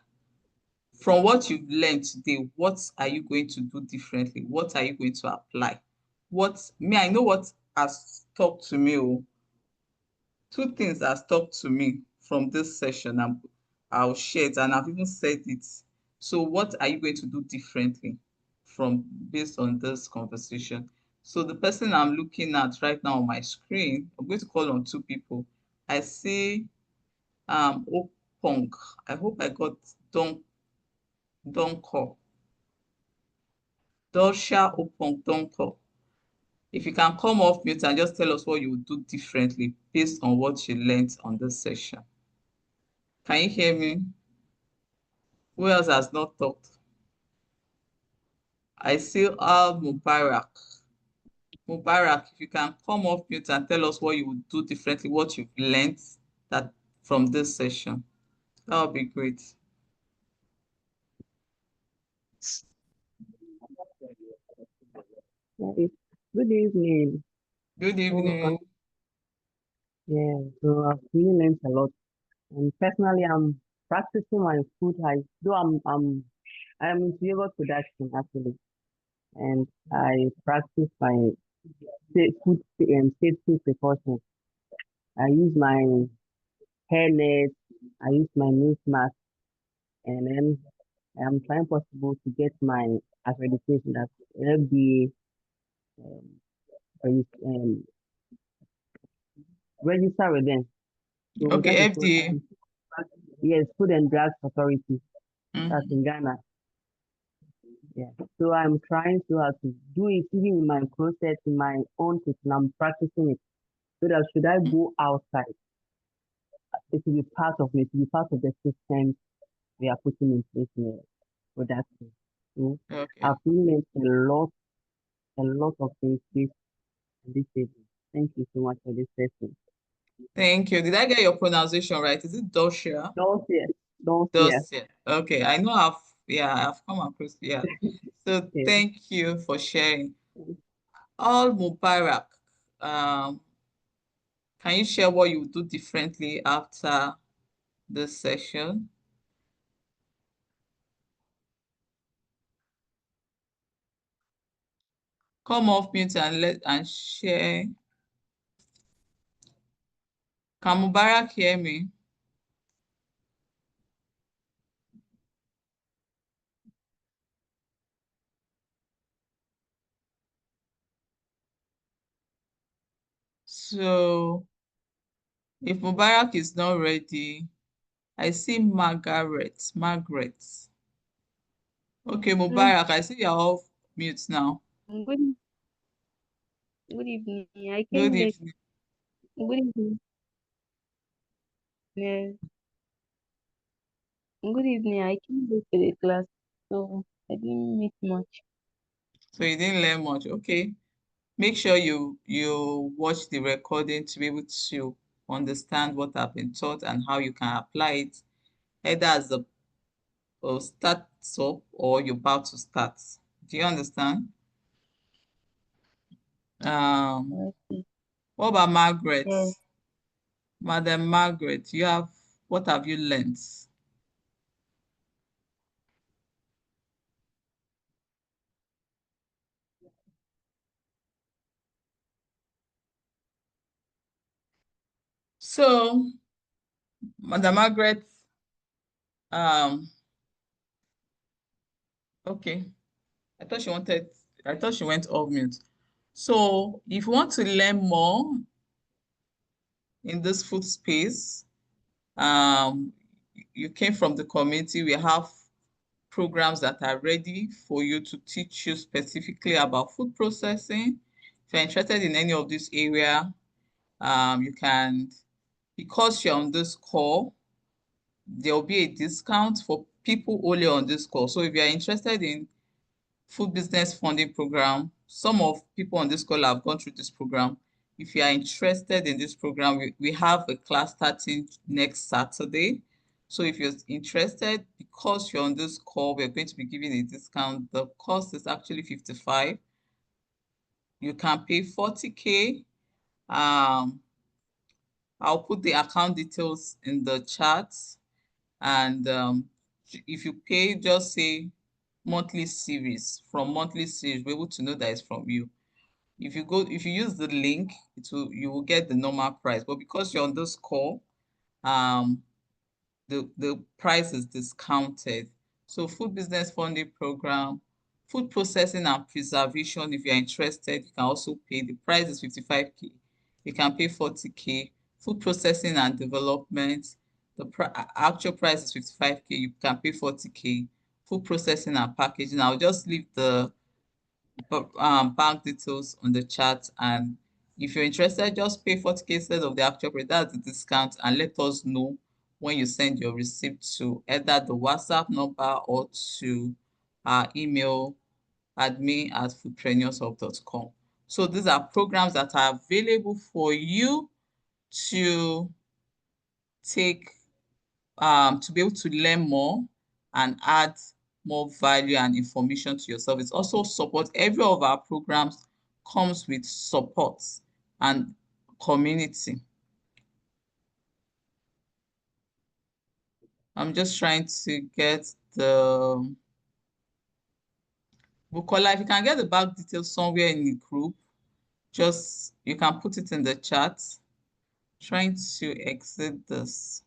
from what you've learned today, what are you going to do differently? What are you going to apply? I know what has talked to me. 2 things has talked to me from this session, and I'll share it, and I've even said it. So what are you going to do differently based on this conversation? So the person I'm looking at right now on my screen, I'm going to call on 2 people. I see Opong. I hope I got Donko. Dosha Opong Donko. If you can come off mute and just tell us what you would do differently based on what you learned on this session. Can you hear me? Who else has not talked? I see Al Mubarak. Mubarak, if you can come off mute and tell us what you would do differently, what you've learned from this session, that would be great. Good evening. Good evening. Yeah, so I've really learned a lot. And personally, I'm practicing my food hygiene. Though I'm into yogurt production actually, and I practice my food safety precautions. I use my hairnet, I use my nose mask, and then I'm trying possible to get my accreditation as FDA register with them. So Okay, FDA. Yes, Food and Drugs Authority. That's Mm-hmm. in Ghana. Yeah. So I'm trying to have to do it even in my process, in my own kitchen. I'm practicing it. So that should I go outside, it will be part of it, it will be part of the system we are putting in place in the production. So Okay. I've learned a lot of things this evening. Thank you so much for this session. Thank you. Did I get your pronunciation right? Is it Dosia? Dosia. Dosia. Okay. I know I've come across, yeah. So Yeah. thank you for sharing. Al Mubarak, can you share what you do differently after this session? Come off mute and share. Can Mubarak hear me? So if Mubarak is not ready, I see Margaret. Okay, Mubarak, I see you're off mute now. Good evening. I Good came late. evening. Good evening. Yeah. Good evening. I came late to the class, so I didn't meet much. So you didn't learn much. Okay. Make sure you watch the recording to be able to understand what I've been taught and how you can apply it, either as a start up or you're about to start. Do you understand? Okay. What about Margaret? Yes. Madam Margaret, what have you learned? So, Madam Margaret, okay. I thought she went off mute. So if you want to learn more, in this food space. You came from the community. We have programs that are ready for you to teach you specifically about food processing. If you're interested in any of this area, you can, because you're on this call, there'll be a discount for people only on this call. So if you're interested in food business funding program, some of people on this call have gone through this program. If you are interested in this program, we have a class starting next Saturday. So if you're interested, because you're on this call, we're going to be giving a discount. The cost is actually 55. You can pay 40K. I'll put the account details in the chat. And if you pay, just say monthly series. From monthly series, we're able to know that it's from you. If you use the link, you will get the normal price. But because you're on this call, the price is discounted. So food business funding program, food processing and preservation, if you're interested, you can also pay. The price is 55K. You can pay 40K. Food processing and development, the actual price is 55K. You can pay 40K. Food processing and packaging, I'll just leave the bank details on the chat, and if you're interested, just pay 40K instead of the actual price. That's the discount, and let us know when you send your receipt to either the WhatsApp number or to our email admin@foodpreneursHub.com. So these are programs that are available for you to take to be able to learn more and add more value and information to yourself. It's also support. Every of our programs comes with support and community. I'm just trying to get the Bukola, if you can get the bank details somewhere in the group, just you can put it in the chat. Trying to exit this.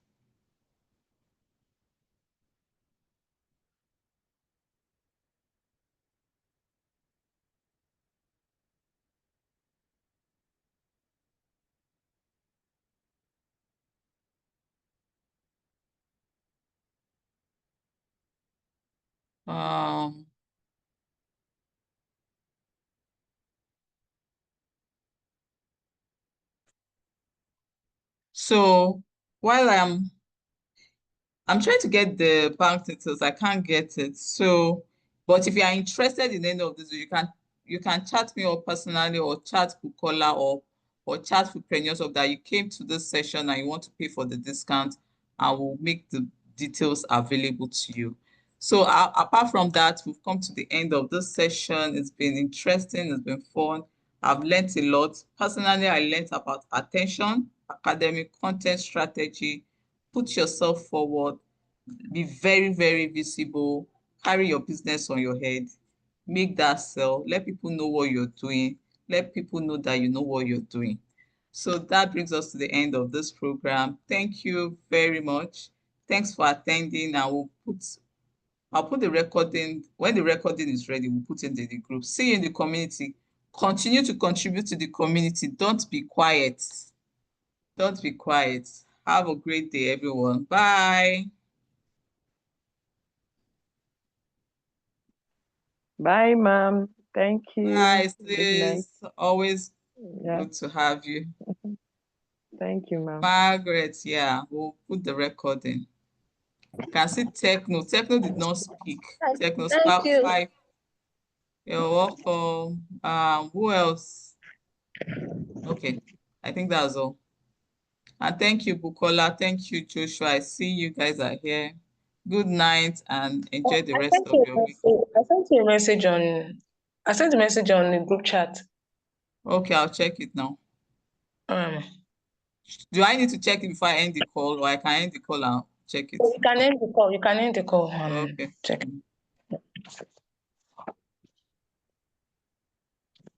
So while I'm trying to get the bank details, I can't get it. So, but if you are interested in any of this, you can chat me up personally, or chat Bukola, or chat Foodpreneurs of that you came to this session and you want to pay for the discount, and we'll make the details available to you. So apart from that, we've come to the end of this session. It's been interesting, it's been fun. I've learned a lot. Personally, I learned about attention, academic content strategy, put yourself forward, be very, very visible, carry your business on your head, make that sell, let people know what you're doing, let people know that you know what you're doing. So that brings us to the end of this program. Thank you very much. Thanks for attending. I'll put the recording, when the recording is ready, we'll put it in the group. See you in the community. Continue to contribute to the community. Don't be quiet. Don't be quiet. Have a great day, everyone. Bye. Bye, ma'am. Thank you. Bye, Good night. sis. Always Yeah. good to have you. Thank you, ma'am. Margaret, yeah, we'll put the recording. You can see Techno. Techno did not speak. Techno star 5. You're welcome. Who else? Okay, I think that's all. And thank you, Bukola. Thank you, Joshua. I see you guys are here. Good night and enjoy the rest of your week. I sent you a message on. I sent a message on the group chat. Okay, I'll check it now. Do I need to check it before I end the call, or I can end the call and check it? You can end the call. You can end the call. Okay. Check it.